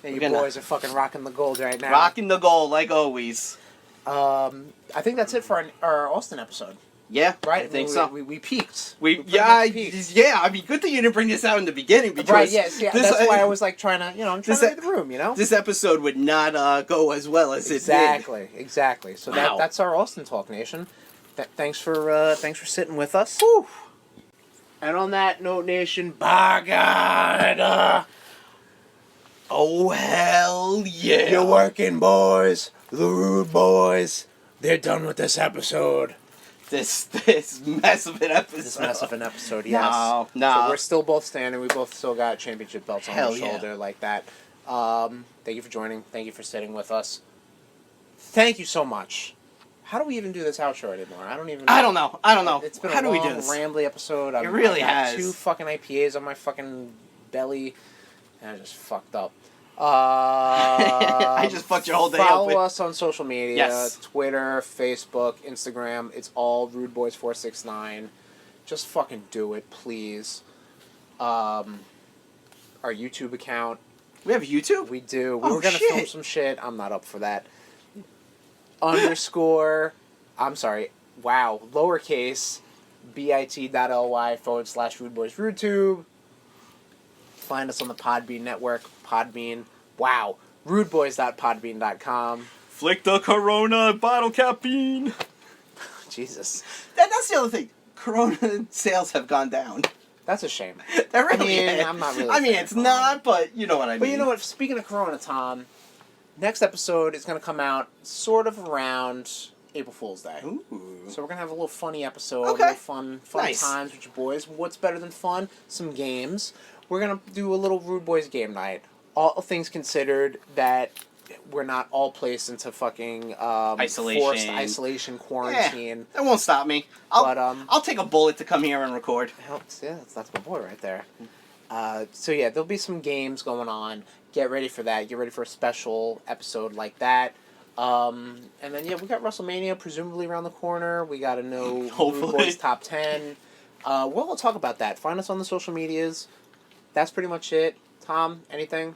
And you We're gonna- boys are fucking rocking the gold right now. Rocking the goal like always. I think that's it for our Austin episode. Yeah, Right? I think so. We peaked. We pretty yeah, much peaked. yeah. I mean, good thing you didn't bring this out in the beginning because Right, yes, yeah. this, That's why I was like trying to, I'm trying this- to read the room, this episode would not go as well as it did. Exactly. So Wow. that's our Austin Talk, Nation. Thanks for sitting with us. Whew. And on that note, Nation, by God, Oh hell yeah! you're working boys, the Rude Boys. They're done with this episode. This mess of an episode. This mess of an episode, yes. No. So we're still both standing. We both still got championship belts on Hell our yeah. shoulder like that. Thank you for joining. Thank you for sitting with us. Thank you so much. How do we even do this outro anymore? I don't even know. I don't know. It's been How a do long, we do this? rambly episode. It really I got has. 2 fucking IPAs on my fucking belly. And I just fucked up. I just fucked your whole day up Follow with- us on social media. Yes. Twitter, Facebook, Instagram. It's all Rude Boys 469. Just fucking do it, please. Our YouTube account. We have YouTube. We do. We Oh, were gonna shit. film some shit. I'm not up for that. Underscore. I'm sorry. Wow. Lowercase. bit.ly/Rude Boys RudeTube. Find us on the Podbean network. Podbean. Wow. Rudeboys.podbean.com. Flick the Corona bottle cap bean. Jesus. That's the other thing. Corona sales have gone down. That's a shame. That really is. I'm not really. I mean, it's not, but you know what I mean. But you know what? Speaking of Corona, Tom, next episode is going to come out sort of around April Fool's Day. Ooh. So we're going to have a little funny episode, Okay. a little fun Nice. times with your boys. What's better than fun? Some games. We're going to do a little Rude Boys game night. All things considered, that we're not all placed into fucking Isolation. forced isolation, quarantine. That won't stop me. I'll take a bullet to come here and record. Yeah, that's my boy right there. So yeah, there'll be some games going on. Get ready for that. Get ready for a special episode like that. And then yeah, we got WrestleMania presumably around the corner. We got to know Rude Boys top 10. We'll talk about that. Find us on the social medias. That's pretty much it. Tom, anything?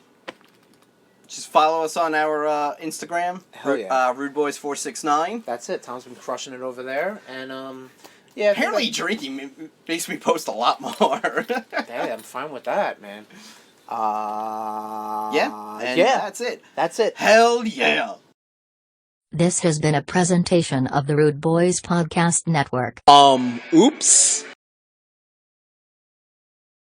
Just follow us on our Instagram. Hell yeah. RudeBoys469. That's it. Tom's been crushing it over there, and yeah. Apparently, drinking makes me post a lot more. Hey, I'm fine with that, man. Yeah, and yeah, that's it. That's it. Hell yeah. This has been a presentation of the Rude Boys Podcast Network. Oops.